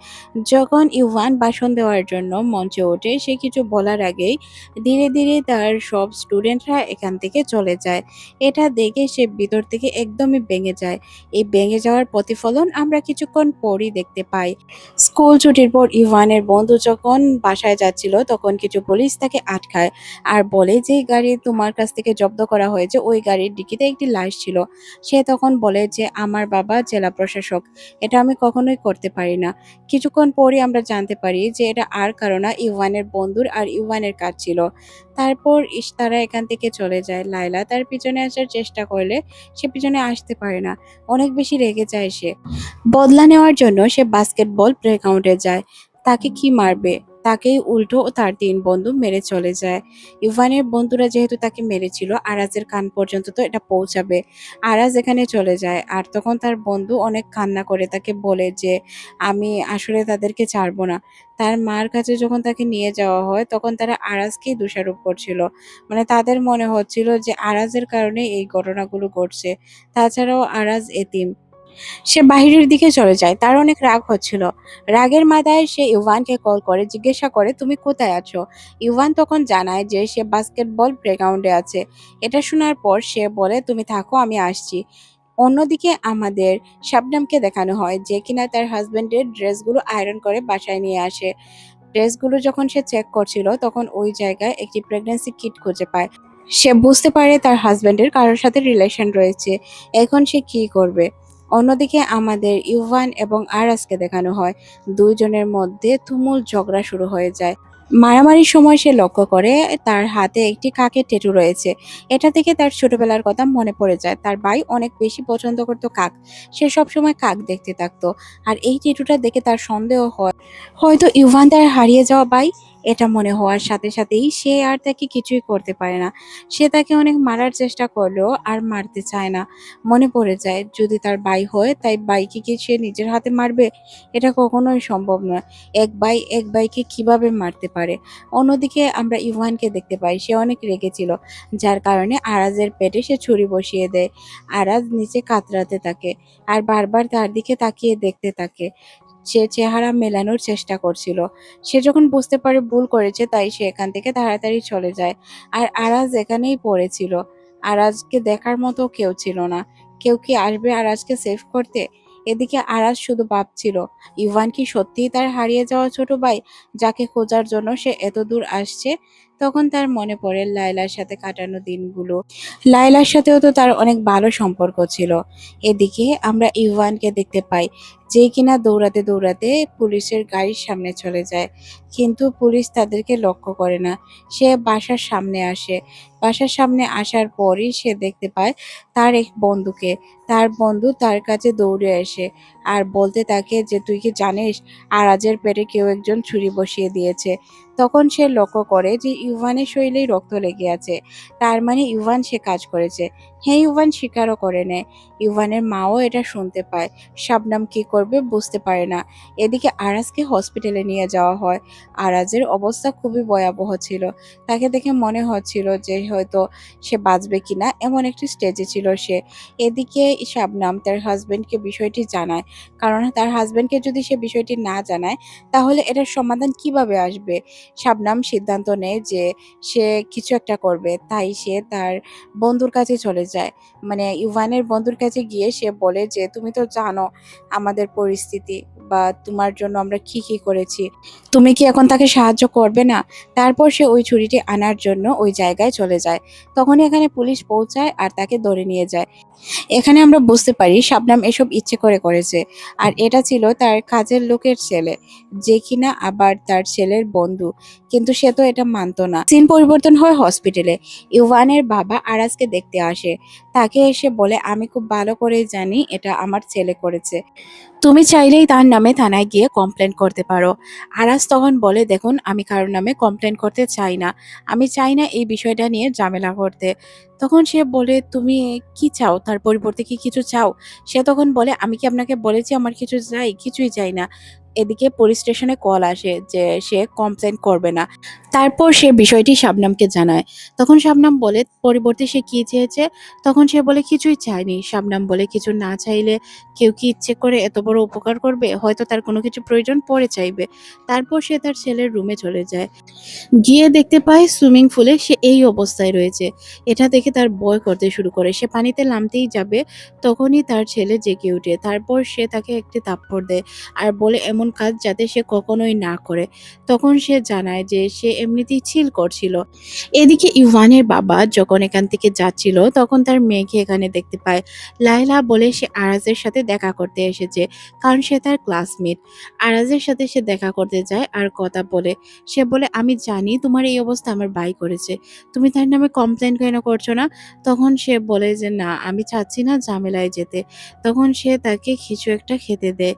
যখন ইভান ভাষণ দেওয়ার জন্য মঞ্চে ওঠে সে কিছু বলার আগেই ধীরে ধীরে তার সব স্টুডেন্টরা এখান থেকে চলে যায়। এটা দেখে সে ভিতর থেকে একদমই ভেঙে যায়। এই ভেঙে যাওয়ার প্রতিফলন আমরা কিছুক্ষণ পরই দেখতে পাই। স্কুল ছুটির পর ইভানের বন্ধু যখন বাসায় যাচ্ছিল তখন কিছু পুলিশ তাকে আটকায় আর বলে যে গাড়ি তোমার কাছ থেকে জব্দ করা হয়েছে ওই গাড়ির ডিকিতে একটি লাশ ছিল। সে তখন বলে যে আমার বাবা জেলা প্রশাসক, এটা আমি কখনোই করতে পারি না। কিছুক্ষণ পরই আমরা জানতে পারি যে এটা আর কারো না, ইভানের বন্ধুর আর ইভানের কাজ ছিল। তারপর তারা এখান থেকে চলে যায়। লায়লা তার পিছনে আসার চেষ্টা করলে সে পিছনে আসতে পারে না। অনেক বেশি রেগে যায় সে। বদলা নেওয়ার জন্য সে বাস্কেটবল প্লেগ্রাউন্ডে যায়। তাকে কি মারবে? তাকেই উল্টো তার ৩ বন্ধু মেরে চলে যায়। ইভানের বন্ধুরা যেহেতু তাকে মেরেছিল, আরাজের কান পর্যন্ত তো এটা পৌঁছাবে। আরাজ এখানে চলে যায়। আর তখন তার বন্ধু অনেক কান্না করে তাকে বলে যে, "আমি আসলে তাদেরকে ছাড়বো না।" তার মার কাছে যখন তাকে নিয়ে যাওয়া হয়, তখন তারা আরাজকেই দোষারোপ করছিল। মানে তাদের মনে হচ্ছিল যে আরাজের কারণে এই ঘটনাগুলো ঘটছে। তাছাড়াও আরাজ এতিম। সে বাহিরের দিকে চলে যায়। তার অনেক রাগ হচ্ছিল। রাগের মাথায় সে ইভানকে কল করে জিজ্ঞাসা করে, "তুমি কোথায় আছো?" ইভান তখন জানায় যে সে বাস্কেটবল প্লেগ্রাউন্ডে আছে। এটা শোনার পর সে বলে, "তুমি থাকো, আমি আসছি।" অন্যদিকে আমাদের শাবনামকে দেখানো হয় যে কিনা তার হাজবেন্ডের ড্রেসগুলো আয়রন করে বাসায় নিয়ে আসে। ড্রেসগুলো যখন সে চেক করছিল তখন ওই জায়গায় একটি প্রেগন্যান্সি কিট খুঁজে পায়। সে বুঝতে পারে তার হাজবেন্ডের কারোর সাথে রিলেশন রয়েছে। এখন সে কি করবে? অন্যদিকে আমাদের ইউভান এবং আরাজকে দেখানো হয়। ২ জনের মধ্যে তুমুল ঝগড়া শুরু হয়ে যায়। মারামারির সময় সে লক্ষ্য করে তার হাতে একটি কাকের ট্যাটু রয়েছে। এটা থেকে তার ছোটবেলার কথা মনে পড়ে যায়। তার ভাই অনেক বেশি পছন্দ করত কাক। সে সবসময় কাক দেখতে থাকতো। আর এই ট্যাটুটা দেখে তার সন্দেহ হয় হয়তো ইভান তার হারিয়ে যাওয়া ভাই। এটা মনে হওয়ার সাথে সাথেই সে আর তাকে কিছুই করতে পারে না। সে তাকে অনেক মারার চেষ্টা করলেও আর মারতে চায় না। মনে পড়ে যায় যদি তার ভাই হয় তাই ভাইকে কি সে নিজের হাতে মারবে? এটা কখনোই সম্ভব নয়। এক ভাই এক ভাইকে কিভাবে মারতে পারে? অন্যদিকে আমরা ইভানকে দেখতে পাই সে অনেক রেগেছিল। যার কারণে আরাজের পেটে সে ছুরি বসিয়ে দেয়। আরাজ নিচে কাতরাতে থাকে আর বারবার তার দিকে তাকিয়ে দেখতে থাকে। সে চেহারা মেলানোর চেষ্টা করছিল। সে যখন বুঝতে পারে ভুল করেছে তাই সে এখান থেকে তাড়াতাড়ি চলে যায়। আর আরাজ এখানেই পড়েছিল। আরাজকে দেখার মতো কেউ ছিল না। কেউ কি আসবে আরাজকে সেভ করতে? এদিকে আরাজ শুধু ভাবছিল, ইভান কি সত্যিই তার হারিয়ে যাওয়া ছোট ভাই, যাকে খোঁজার জন্য সে এত দূর আসছে? তখন তার মনে পড়ে লায়লার সাথে কাটানো দিনগুলো। লায়লার সাথেও তো তার অনেক ভালো সম্পর্ক ছিল। এদিকে আমরা ইভানকে দেখতে পাই যে কিনা দৌড়াতে দৌড়াতে পুলিশের গাড়ির সামনে চলে যায়। কিন্তু পুলিশ তাদেরকে লক্ষ্য করে না। সে বাসার সামনে আসে। বাসার সামনে আসার পরই সে দেখতে পায় তার এক বন্ধুকে। তার বন্ধু তার কাছে দৌড়ে আসে আর বলতে থাকে যে, "তুই কি জানিস আরাজের পেটে কেউ একজন ছুরি বসিয়ে দিয়েছে?" তখন সে লক্ষ্য করে যে ইভানের শরীরেই রক্ত লেগে আছে। তার মানে ইভান সে কাজ করেছে। হ্যাঁ, ইভান স্বীকারও করে নেয়। ইভানের মাও এটা শুনতে পায়। শাবনাম কি করবে করবে বুঝতে পারে না। এদিকে আরাজকে হসপিটালে নিয়ে যাওয়া হয়। আরাজের অবস্থা খুবই ভয়াবহ ছিল। তাকে দেখে মনে হচ্ছিল যে হয়তো সে বাঁচবে কিনা, এমন একটি স্টেজে ছিল সে। এদিকে শাবনাম তার হাজবেন্ডকে বিষয়টি জানায়। কারণ তার হাজবেন্ডকে যদি সে বিষয়টি না জানায় তাহলে এটার সমাধান কিভাবে আসবে? শাবনাম সিদ্ধান্ত নেয় যে সে কিছু একটা করবে। তাই সে তার বন্ধুর কাছে চলে যায়। মানে ইভানের বন্ধুর কাছে গিয়ে সে বলে যে, "তুমি তো জানো আমাদের পরিস্থিতি বা তোমার জন্য আমরা কি করেছি। তুমি কি এখন তাকে সাহায্য করবে না?" তারপর সে ওই ছুরিটি আনার জন্য ওই জায়গায় চলে যায়। তখনই এখানে পুলিশ পৌঁছায় আর তাকে ধরে নিয়ে যায়। এখানে আমরা বুঝতে পারি শাবনাম এসব ইচ্ছে করে করেছে। আর এটা ছিল তার কাজের লোকের ছেলে, যে কিনা আবার তার ছেলের বন্ধু। কিন্তু সে তো এটা মানতো না। সিন পরিবর্তন হয় হসপিটালে। ইভানের বাবা আরাজকে দেখতে আসে। তাকে এসে বলে, "আমি খুব ভালো করেই জানি এটা আমার ছেলে করেছে। তুমি চাইলেই তার নামে থানায় গিয়ে কমপ্লেন করতে পারো।" আরাজ তখন বলে, "দেখুন, আমি কারোর নামে কমপ্লেন করতে চাই না। আমি চাই না এই বিষয়টা নিয়ে ঝামেলা করতে।" তখন সে বলে, "তুমি কি চাও? তার পরিবর্তে কি কিছু চাও?" সে তখন বলে, "আমি কি আপনাকে বলেছি আমার কিছু চাই? কিছুই চাই না।" এদিকে পুলিশ স্টেশনে কল আসে যে সে কমপ্লেন করবে না। তারপর সে বিষয়টি শাবনামকে জানায়। তখন শাবনাম বলে পরিবর্তে সে কি চেয়েছে? তখন সে বলে কিছুই চায়নি। শাবনাম বলে, "কিছু না চাইলে কেউ কি ইচ্ছে করে এত বড় উপকার করবে? হয়তো তার কোনো কিছু প্রয়োজন পড়ে চাইবে।" তারপর সে তার ছেলের রুমে চলে যায়। গিয়ে দেখতে পায় সুইমিং পুলে সে এই অবস্থায় রয়েছে। এটা দেখে তার ভয় করতে শুরু করে। সে পানিতে নামতেই যাবে, তখনই তার ছেলে জেগে ওঠে। তারপর সে তাকে একটি থাপ্পড় দেয় আর বলে এমন কাজ যাতে সে কখনোই না করে। তখন সে জানায় যে সে এমনিতেই চিল করছিল। এদিকে ইভানের বাবা যখন এখান থেকে যাচ্ছিল তখন তার মেয়েকে এখানে দেখতে পায়। লায়লা বলে সে আরাজের সাথে দেখা করতে এসেছে, কারণ সে তার ক্লাসমেট। আরাজের সাথে সে দেখা করতে যায় আর কথা বলে। সে বলে, "আমি জানি তোমার এই অবস্থা আমার ভাই করেছে। তুমি তার নামে কমপ্লেন কেন করছো না?" তখন সে বলে যে, "না, আমি চাচ্ছি না ঝামেলায় যেতে।" তখন সে তাকে কিছু একটা খেতে দেয়।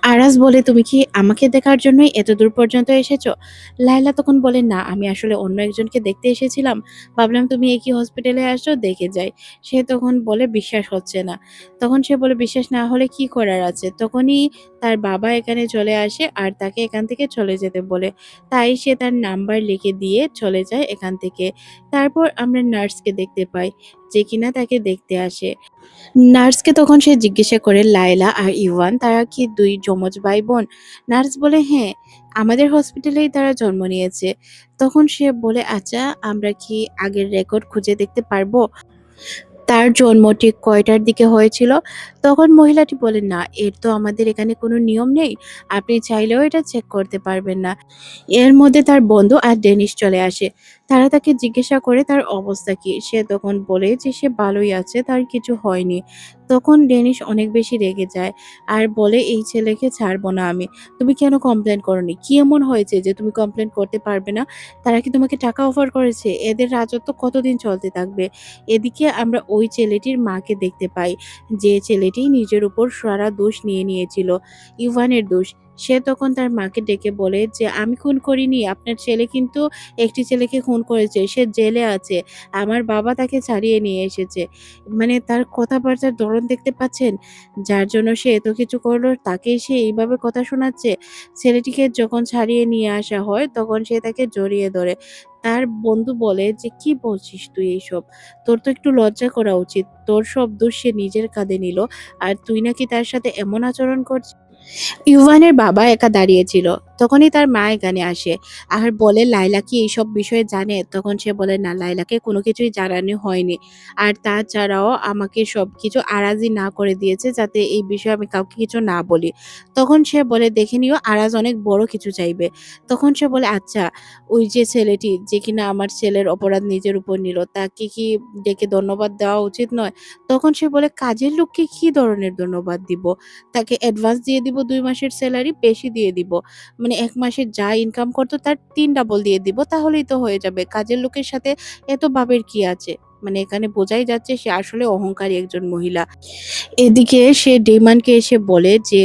আরাজ বলে, "তুমি কি আমাকে দেখার জন্যই এতদূর পর্যন্ত এসেছো?" লায়লা তখন বলে, "না, আমি আসলে অন্য একজনকে দেখতে এসেছিলাম। ভাবলাম তুমি একই হসপিটালে আসো, দেখে যাই।" সে তখন বলে বিশ্বাস হচ্ছে না। তখন সে বলে, "বিশ্বাস না হলে কি করার আছে?" তখনই তার বাবা এখানে চলে আসে আর তাকে এখান থেকে চলে যেতে বলে। তাই সে তার নাম্বার লিখে দিয়ে চলে যায় এখান থেকে। তারপর আমরা নার্সকে দেখতে পাই, যে কিনা তাকে দেখতে আসে। নার্সকে তখন সে জিজ্ঞাসা করে, "লায়লা আর ইভান তারা কি ২ যমজ ভাই-বোন?" নার্স বলে, "হ্যাঁ, আমাদের হসপিটালেই তারা জন্ম নিয়েছে।" তখন সে বলে, "আচ্ছা, আমরা কি আগের রেকর্ড খুঁজে দেখতে পারবো? তার জন্ম ঠিক কয়টার দিকে হয়েছিল?" তখন মহিলাটি বলে, "না, এর তো আমাদের এখানে কোনো নিয়ম নেই। আপনি চাইলেও এটা চেক করতে পারবেন না।" এর মধ্যে তার বন্ধু আর ডেনিস চলে আসে। তারা তাকে জিজ্ঞাসা করে তার অবস্থা কি? সে তখন বলে যে সে ভালোই আছে, তার কিছু হয়নি। তখন ডেনিস অনেক বেশি রেগে যায় আর বলে, "এই ছেলেকে ছাড়বো না আমি। তুমি কেন কমপ্লেন করোনি? কি এমন হয়েছে যে তুমি কমপ্লেন করতে পারবে না? তারা কি তোমাকে টাকা অফার করেছে? এদের রাজত্ব কতদিন চলতে থাকবে?" এদিকে আমরা ওই ছেলেটির মাকে দেখতে পাই, যে ছেলেটি নিজের উপর সারা দোষ নিয়ে নিয়েছিল, ইভানের দোষ। সে তখন তার মাকে ডেকে বলে যে, "আমি খুন করিনি। আপনার ছেলে কিন্তু একটি ছেলেকে খুন করেছে। সে জেলে আছে। আমার বাবা তাকে ছাড়িয়ে নিয়ে এসেছে।" মানে তার কথাবার্তার ধরন দেখতে পাচ্ছেন? যার জন্য সে এত কিছু করলো তাকেই সে এইভাবে কথা শোনাচ্ছে। ছেলেটিকে যখন ছাড়িয়ে নিয়ে আসা হয় তখন সে তাকে জড়িয়ে ধরে। তার বন্ধু বলে যে, "কি বলছিস তুই এইসব? তোর তো একটু লজ্জা করা উচিত। তোর সব দোষ সে নিজের কাঁধে নিল। আর তুই নাকি তার সাথে এমন আচরণ করছিস?" ইউভানের বাবা একা দাঁড়িয়েছিল। তখনই তার মা এখানে আসে আর বলে, "লায়লা কি এইসব বিষয়ে জানে?" তখন সে বলে, "না, লায়লাকে কোনো কিছুই জানানো হয়নি। আর তাছাড়াও আমাকে সবকিছু আরাজই না করে দিয়েছে যাতে এই বিষয়ে আমি কাউকে কিছু না বলি।" তখন সে বলে, "দেখে নিও, আরাজ অনেক বড় কিছু চাইবে।" তখন সে বলে, "আচ্ছা, ওই যে ছেলেটি যে কিনা আমার ছেলের অপরাধ নিজের উপর নিল, তাকে কি ডেকে ধন্যবাদ দেওয়া উচিত নয়?" তখন সে বলে, "কাজের লোককে কি ধরনের ধন্যবাদ দিব? তাকে অ্যাডভান্স দিয়ে দিব ২ মাসের সেলারি, বেশি দিয়ে দিব। মানে ১ মাসে যা ইনকাম করত তার ৩ ডাবল দিয়ে দিব। তাহলেই তো হয়ে যাবে। কাজের লোকের সাথে এত ভাবের কি আছে?" মানে এখানে বোঝাই যাচ্ছে সে আসলে অহংকারী একজন মহিলা। এদিকে সে ডিমান্ডকে এসে বলে যে,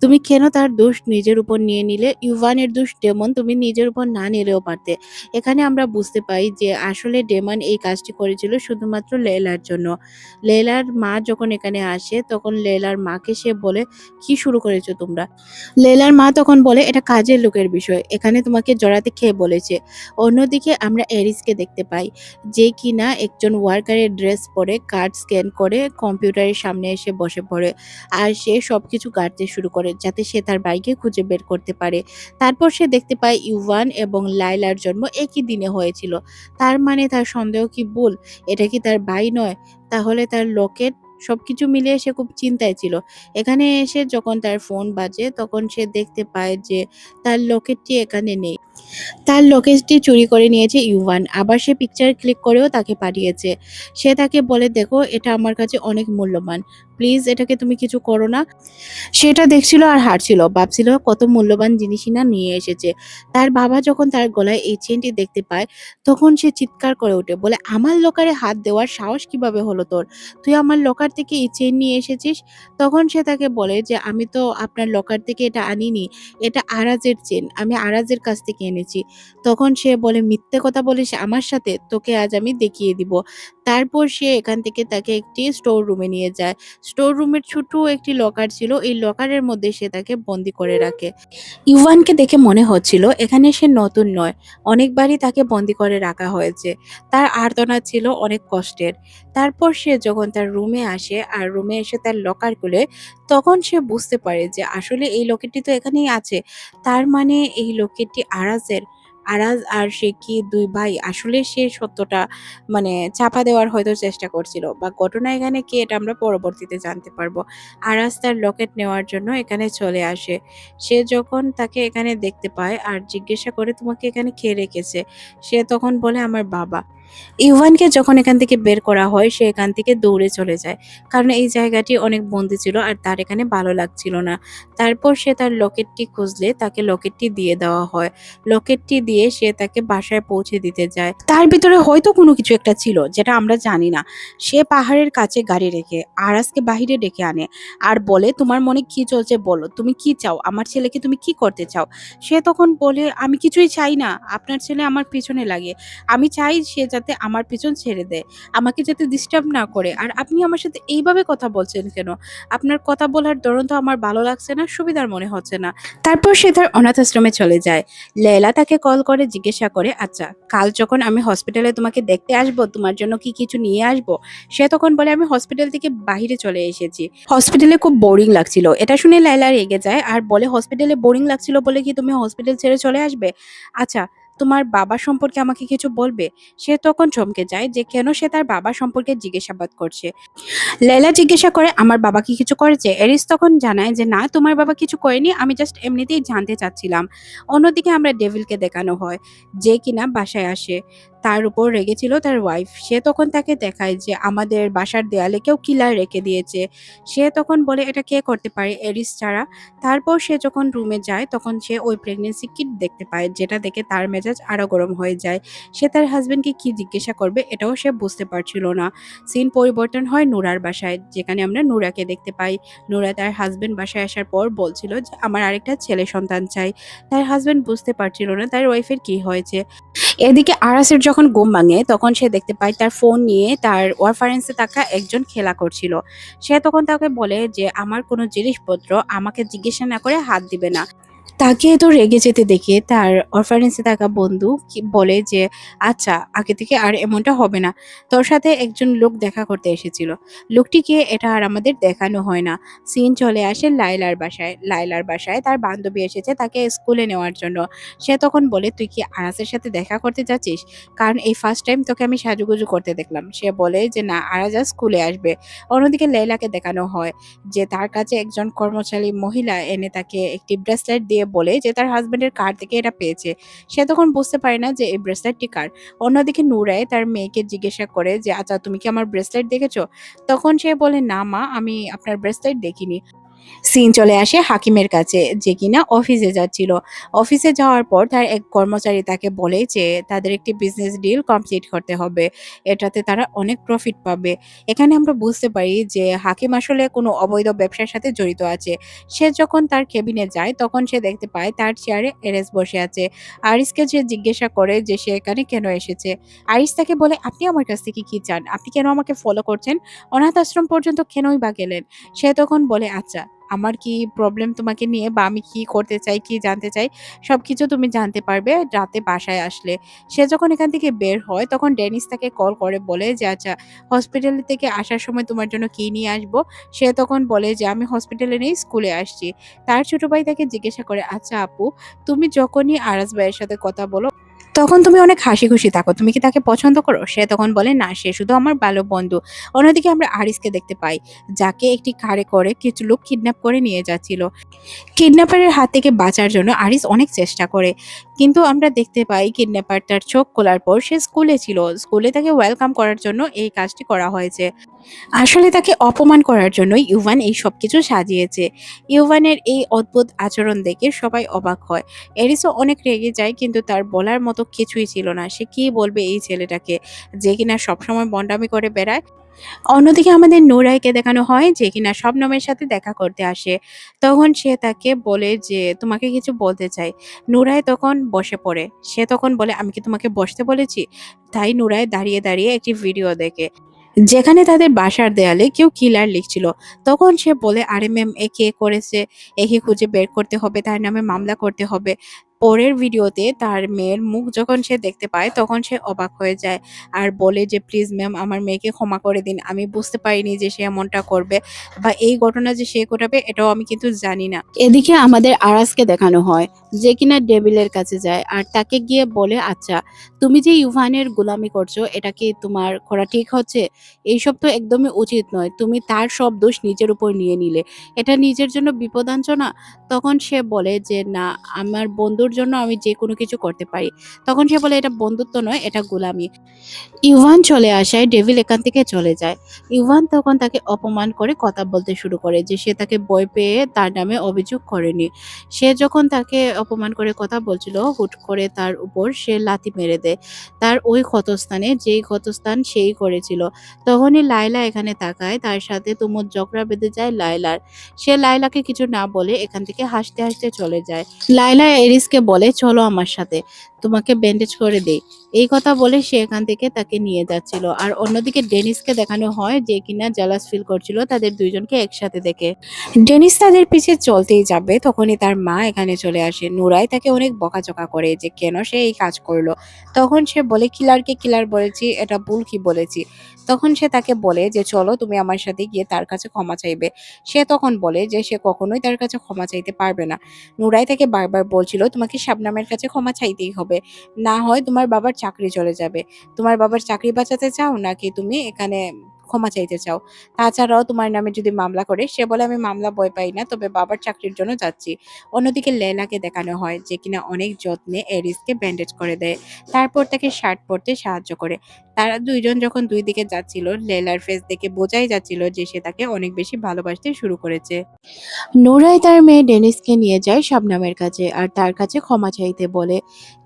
তুমি কেন তার দোষ নিজের উপর নিয়ে নিলে? ইউভানের দোষ যেমন তুমি নিজের উপর না নিলেও পারতে। এখানে আমরা বুঝতে পাই যে আসলে ডেমন এই কাজটি করেছিল শুধুমাত্র লেয়লার জন্য। লেয়লার মা যখন এখানে আসে তখন লেয়লার মাকে সে বলে, "কি শুরু করেছো তোমরা?" লেয়লার মা তখন বলে, "এটা কাজের লোকের বিষয়। এখানে তোমাকে জড়াতে কে বলেছে?" অন্যদিকে আমরা এরিসকে দেখতে পাই, যে কিনা একজন ওয়ার্কারের ড্রেস পরে কার্ড স্ক্যান করে কম্পিউটারের সামনে এসে বসে পড়ে। আর সে সবকিছু গাঁটতে শুরু করে যাতে সে তার ভাইকে খুঁজে বের করতে পারে। তারপর সে দেখতে পায় ইউভান এবং লায়লার জন্ম একই দিনে হয়েছিল। তার মানে তার সন্দেহ কি ভুল? এটা কি তার ভাই নয়? তাহলে তার লকেট? সবকিছু মিলিয়ে সে খুব চিন্তায় ছিল। এখানে এসে যখন তার ফোন বাজে তখন সে দেখতে পায় যে তার লকেটটি এখানে নেই। তার লকেজটি চুরি করে নিয়েছে ইউভান। আবার সে পিকচার ক্লিক করেও তাকে পাঠিয়েছে। সে তাকে বলে, "দেখো, এটা আমার কাছে অনেক মূল্যবান। প্লিজ এটাকে তুমি কিছু করো না।" সেটা দেখছিল আর হাঁটছিল। ভাবছিল কত মূল্যবান জিনিসই না নিয়ে এসেছে। তার বাবা যখন তার গলায় এই চেইনটি দেখতে পায়, তখন সে চিৎকার করে ওঠে। বলে, "আমার লকারে হাত দেওয়ার সাহস কিভাবে হলো তোর? তুই আমার লকার থেকে এই চেইন নিয়ে এসেছিস?" তখন সে তাকে বলে যে, "আমি তো আপনার লকার থেকে এটা আনিনি। এটা আরাজের চেইন। আমি আরাজের কাছ থেকে এনেছি।" তখন সে বলে, "মিথ্যে কথা বলিস আমার সাথে? তোকে আজ আমি দেখিয়ে দিব।" তারপর সে এখান থেকে তাকে একটি স্টোর রুমে নিয়ে যায়। স্টোর রুমের ছোট একটি লকার ছিল। এই লকারের মধ্যে সে তাকে বন্দি করে রাখে। ইউয়ানকে দেখে মনে হচ্ছিল এখানে সে নতুন নয়। অনেকবারই তাকে বন্দি করে রাখা হয়েছে। তার আর্তনাদ ছিল অনেক কষ্টের। তারপর সে যখন তার রুমে আসে আর রুমে এসে তার লকার খুলে, তখন সে বুঝতে পারে যে আসলে এই লকেটটি তো এখানেই আছে। তার মানে এই লকেটটি আরাজের। আরাজ আর সে কি ২ ভাই? আসলে সে সত্যটা মানে চাপা দেওয়ার হয়তো চেষ্টা করছিল বা ঘটনা এখানে কি এটা আমরা পরবর্তীতে জানতে পারবো। আরাজ তার লকেট নেওয়ার জন্য এখানে চলে আসে। সে যখন তাকে এখানে দেখতে পায় আর জিজ্ঞাসা করে, "তোমাকে এখানে কে রেখেছে?" সে তখন বলে, "আমার বাবা।" ইভানকে যখন এখান থেকে বের করা হয় সে এখান থেকে দৌড়ে চলে যায়। কারণ এই জায়গাটি অনেক বন্দি ছিল আর তার এখানে ভালো লাগছিল না। তারপর সে তার লকেটটি খুঁজলে তাকে লকেটটি দিয়ে দেওয়া হয়। লকেটটি দিয়ে সে তাকে বাসায় পৌঁছে দিতে যায়। তার ভিতরে হয়তো কোনো কিছু একটা ছিল যেটা আমরা জানি না। সে পাহাড়ের কাছে গাড়ি রেখে আরাজকে বাহিরে ডেকে আনে আর বলে, "তোমার মনে কি চলছে বলো? তুমি কি চাও? আমার ছেলেকে তুমি কি করতে চাও?" সে তখন বলে, "আমি কিছুই চাই না। আপনার ছেলে আমার পিছনে লাগে। আমি চাই সে যাতে আমার পিছন ছেড়ে দেয়। আমাকে যাতে ডিস্টার্ব না করে। আর আপনি আমার সাথে এইভাবে কথা বলছেন কেন? আপনার কথা বলার ধরন তো আমার ভালো লাগছে না, সুবিধার মনে হচ্ছে না।" তারপর সে তার অনাথ আশ্রমে চলে যায়। লেয়লা তাকে কল করে জিজ্ঞাসা করে, "আচ্ছা, কাল যখন আমি হসপিটালে তোমাকে দেখতে আসবো, তোমার জন্য কি কিছু নিয়ে আসবো?" সে তখন বলে, "আমি হসপিটাল থেকে বাহিরে চলে এসেছি। হসপিটালে খুব বোরিং লাগছিল।" এটা শুনে লায়লা রেগে যায় আর বলে, "হসপিটালে বোরিং লাগছিল বলে কি তুমি হসপিটাল ছেড়ে চলে আসবে? আচ্ছা, তোমার বাবা সম্পর্কে আমাকে কিছু বলবে?" সে তখন চমকে যায় যে কেন সে তার বাবা সম্পর্কে জিজ্ঞাসাবাদ করছে। লায়লা জিজ্ঞাসা করে, "আমার বাবা কি কিছু করেছে?" এরিস তখন জানায় যে, "না, তোমার বাবা কিছু করেনি। আমি জাস্ট এমনিতেই জানতে চাচ্ছিলাম।" অন্যদিকে আমরা ডেভিলকে দেখানো হয়, যে কিনা বাসায় আসে। তার উপর রেগেছিল তার ওয়াইফ। সে তখন তাকে দেখায় যে আমাদের বাসার দেয়ালে কেউ কিলার রেখে দিয়েছে। সে তখন বলে, "এটা কে করতে পারে এরিস ছাড়া?" তারপর সে যখন রুমে যায় তখন সে ওই প্রেগন্যান্সি কিট দেখতে পায়, যেটা দেখে তার মেজাজ আরো গরম হয়ে যায়। সে তার হাসব্যান্ডকে কি জিজ্ঞাসা করবে এটাও সে বুঝতে পারছিল না। সিন পরিবর্তন হয় নুরার বাসায়, যেখানে আমরা নুরাকে দেখতে পাই। নুরা তার হাসব্যান্ড বাসায় আসার পর বলছিল যে, "আমার আরেকটা ছেলে সন্তান চাই।" তার হাসব্যান্ড বুঝতে পারছিল না তার ওয়াইফের কি হয়েছে। এদিকে আরাসের যখন ঘুম ভাঙে তখন সে দেখতে পায় তার ফোন নিয়ে তার অরফানেজে থাকা একজন খেলা করছিল। সে তখন তাকে বলে যে, "আমার কোনো জিনিসপত্র আমাকে জিজ্ঞাসা না করে হাত দিবে না।" তাকে তো রেগে যেতে দেখে তার অরফানেজে থাকা বন্ধু বলে যে, "আচ্ছা, আগে থেকে আর এমনটা হবে না। তোর সাথে একজন লোক দেখা করতে এসেছিল। লোকটিকে এটা আর আমাদের দেখানো হয় না।" সিন চলে আসে লায়লার বাসায়। লায়লার বাসায় তার বান্ধবী এসেছে তাকে স্কুলে নেওয়ার জন্য। সে তখন বলে, "তুই কি আরাজের সাথে দেখা করতে যাচ্ছিস? কারণ এই ফার্স্ট টাইম তোকে আমি সাজুগুজু করতে দেখলাম।" সে বলে যে, "না, আরাজ আজ স্কুলে আসবে।" অন্যদিকে লায়লাকে দেখানো হয় যে তার কাছে একজন কর্মচারী মহিলা এনে তাকে একটি ব্রেসলেট দিয়ে বলে যে তার হাসব্যান্ডের কার থেকে এটা পেয়েছে। সে তখন বুঝতে পারে না যে এই ব্রেসলেটটি কার। অন্যদিকে নুরায় তার মেয়েকে জিজ্ঞাসা করে যে, "আচ্ছা, তুমি কি আমার ব্রেসলেট দেখেছো?" তখন সে বলে, "না মা, আমি আপনার ব্রেসলেট দেখিনি।" সিন চলে আসে হাকিমের কাছে, যে কিনা অফিসে যাচ্ছিল। অফিসে যাওয়ার পর তার এক কর্মচারী তাকে বলে যে তাদের একটি বিজনেস ডিল কমপ্লিট করতে হবে, এটাতে তারা অনেক প্রফিট পাবে। এখানে আমরা বুঝতে পারি যে হাকিম আসলে কোনো অবৈধ ব্যবসার সাথে জড়িত আছে। সে যখন তার কেবিনে যায় তখন সে দেখতে পায় তার চেয়ারে এরেস বসে আছে। আরিসকে যে জিজ্ঞাসা করে যে সে এখানে কেন এসেছে, আরিস তাকে বলে, আপনি আমার কাছ থেকে কি চান, আপনি কেন আমাকে ফলো করছেন, অনাথ আশ্রম পর্যন্ত কেনই বা গেলেন? সে তখন বলে, আচ্ছা, আমার কি প্রবলেম তোমাকে নিয়ে, বা আমি কি করতে চাই, কি জানতে চাই, সবকিছু তুমি জানতে পারবে রাতে বাসায় আসলে। সে যখন এখান থেকে বের হয় তখন ডেনিস তাকে কল করে বলে যে আচ্ছা, হসপিটাল থেকে আসার সময় তোমার জন্য কি নিয়ে আসবো? সে তখন বলে যে আমি হসপিটালে নেই, স্কুলে আসছি। তার ছোট ভাই তাকে জিজ্ঞাসা করে, আচ্ছা আপু, তুমি যখনই আরাস ভাইয়ের সাথে কথা বলো তখন তুমি অনেক হাসি খুশি থাকো, তুমি কি তাকে পছন্দ করো? সে তখন বলে, না, সে শুধু আমার ভালো বন্ধু। অন্যদিকে আমরা আরিসকে দেখতে পাই, যাকে একটি কারে করে কিছু লোক কিডন্যাপ করে নিয়ে যাচ্ছিল। কিডন্যাপারের হাত থেকে বাঁচার জন্য আরিস অনেক চেষ্টা করে, কিন্তু আমরা দেখতে পাই কিডন্যাপার তার চোখ খোলার পর সে স্কুলে ছিল, স্কুলে তাকে ওয়েলকাম করার জন্য এই কাজটি করা হয়েছে। আসলে তাকে অপমান করার জন্য ইউভান এই সবকিছু সাজিয়েছে। ইউভানের এই অদ্ভুত আচরণ দেখে সবাই অবাক হয়। এরিসও অনেক রেগে যায়, কিন্তু তার বলার মতো কিছুই ছিল না। সে কি বলবে এই ছেলেটাকে, যে কিনা সবসময় বন্ডামি করে বেড়ায়। অন্যদিকে আমাদের নুরাইকে দেখানো হয়, যে কিনা শবনমের সাথে দেখা করতে আসে। তখন সে তাকে বলে যে তোমাকে কিছু বলতে চাই। নুরাই তখন বসে পড়ে। সে তখন বলে, আমি কি তোমাকে বসতে বলেছি? তাই নুরাই দাঁড়িয়ে দাঁড়িয়ে একটি ভিডিও দেখে, যেখানে তাদের বাসার দেয়ালে কেউ কিলার লিখছিল। তখন সে বলে, আরে ম্যাম, এ কে করেছে, একে খুঁজে বের করতে হবে, তার নামে মামলা করতে হবে। পরের ভিডিওতে তার মেয়ের মুখ যখন সে দেখতে পায় তখন সে অবাক হয়ে যায় আর বলে যে প্লিজ ম্যাম, আমার মেয়েকে ক্ষমা করে দিন, আমি বুঝতে পারিনি যে সে এমনটা করবে, বা এই ঘটনা যে সে ঘটাবে এটাও আমি কিন্তু জানি না। এদিকে আমাদের আরাসকে দেখানো হয়, যে কিনা ডেভিলের কাছে যায় আর তাকে গিয়ে বলে, আচ্ছা, তুমি যে ইউভানের গোলামি করছো এটা কি তোমার করা ঠিক হচ্ছে? এইসব তো একদমই উচিত নয়, তুমি তার সব দোষ নিজের উপর নিয়ে নিলে, এটা নিজের জন্য বিপদাঞ্চনা। তখন সে বলে যে না, আমার বন্ধুর জন্য আমি যে কোনো কিছু করতে পারি। তখন সে বলে, এটা বন্ধুত্ব নয়, এটা গোলামি। ইভান চলে আসায় ডেভিল এখান থেকে চলে যায়। ইভান তখন তাকে অপমান করে কথা বলতে শুরু করে যে সে তাকে ভয় পেয়ে তার নামে অভিযোগ করেনি। সে যখন তাকে অপমান করে কথা বলছিল, হুট করে তার উপর সে লাথি মেরে দেয়, তার ওই ক্ষতস্থানে, যেই ক্ষতস্থান সেই করেছিল। তখনই লায়লা এখানে তাকায়, তার সাথে তুমুল ঝগড়া বেঁধে যায় লায়লার। সে লায়লাকে কিছু না বলে এখান থেকে হাসতে হাসতে চলে যায়। লায়লা এরিসকে বলে, চলো আমার সাথে, তোমাকে ব্যান্ডেজ করে দেই। এই কথা বলে সে এখান থেকে তাকে নিয়ে যাচ্ছিল। আর অন্যদিকে ডেনিসকে দেখানো হয়, যে কিনা জালাস ফিল করছিল তাদের দুইজনকে একসাথে দেখে। ডেনিস তাদের পিছে চলতেই যাবে তখনই তার মা এখানে চলে আসে। নুরাই তাকে অনেক বকাঝকা করে যে কেন সে এই কাজ করলো। তখন সে বলে, কিলারকে কিলার বলেছি, এটা ভুল কি বলেছি? তখন সে তাকে বলে যে চলো তুমি আমার সাথে গিয়ে তার কাছে ক্ষমা চাইবে। সে তখন বলে যে সে কখনোই তার কাছে ক্ষমা চাইতে পারবে না। নুরাই তাকে বারবার বলছিল, তোমাকে শাবনামের কাছে ক্ষমা চাইতেই হবে, না হয় তোমার বাবার চাকরি চলে যাবে। তোমার বাবার চাকরি বাঁচাতে চাও নাকি তুমি এখানে ক্ষমা চাইতে চাও? তাছাড়াও তোমার নামে যদি মামলা করে, সে বলে আমি মামলা ভয় পাই না, তবে বাবার চাকরির জন্য যাচ্ছি। অন্যদিকে লেলাকে দেখানো হয়, যে কিনা অনেক যত্নে এরিসকে ব্যান্ডেজ করে দেয়, তারপর তাকে শার্ট পরতে সাহায্য করে। তারা দুইজন যখন দুই দিকে যাচ্ছিল, লেলার ফেস দেখে বোঝাই যাচ্ছিল যে সে তাকে অনেক বেশি ভালোবাসতে শুরু করেছে। নোরাই তার মেয়ে ডেনিসকে নিয়ে যায় শবনমের কাছে আর তার কাছে ক্ষমা চাইতে বলে,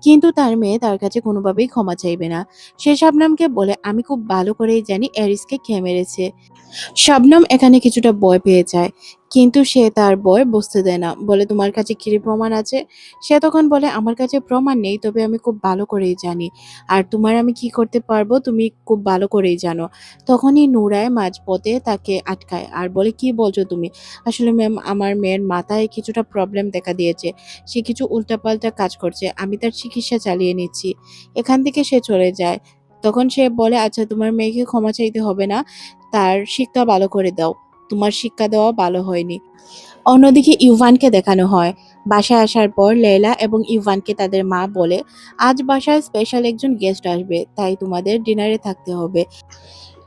কিন্তু তার মেয়ে তার কাছে কোনোভাবেই ক্ষমা চাইবে না। সে শবনমকে বলে, আমি খুব ভালো করেই জানি এরিসকে কে মেরেছে। শবনম এখানে কিছুটা ভয় পেয়ে যায়, কিন্তু সে তার ভয় বুঝতে দেয় না, বলে তোমার কাছে কি প্রমাণ আছে? সে তখন বলে, আমার কাছে প্রমাণ নেই, তবে আমি খুব ভালো করেই জানি, আর তোমার আমি কি করতে পারবো তুমি খুব ভালো করেই জানো। তখনই নুরায় মাঝপথে তাকে আটকায় আর বলে, কি বলছো তুমি? আসলে ম্যাম, আমার মেয়ের মাথায় কিছুটা প্রবলেম দেখা দিয়েছে, সে কিছু উল্টাপাল্টা কাজ করছে, আমি তার চিকিৎসা চালিয়ে নিচ্ছি। এখান থেকে সে চলে যায়। তখন সে বলে, আচ্ছা, তোমার মেয়েকে ক্ষমা চাইতে হবে না, তার শিক্ষা ভালো করে দাও, তোমার শিক্ষা দেওয়া ভালো হয়নি। অন্যদিকে ইউভানকে দেখানো হয়, বাসায় আসার পর লেলা এবং ইউভানকে তাদের মা বলে, আজ বাসায় স্পেশাল একজন গেস্ট আসবে, তাই তোমাদের ডিনারে থাকতে হবে।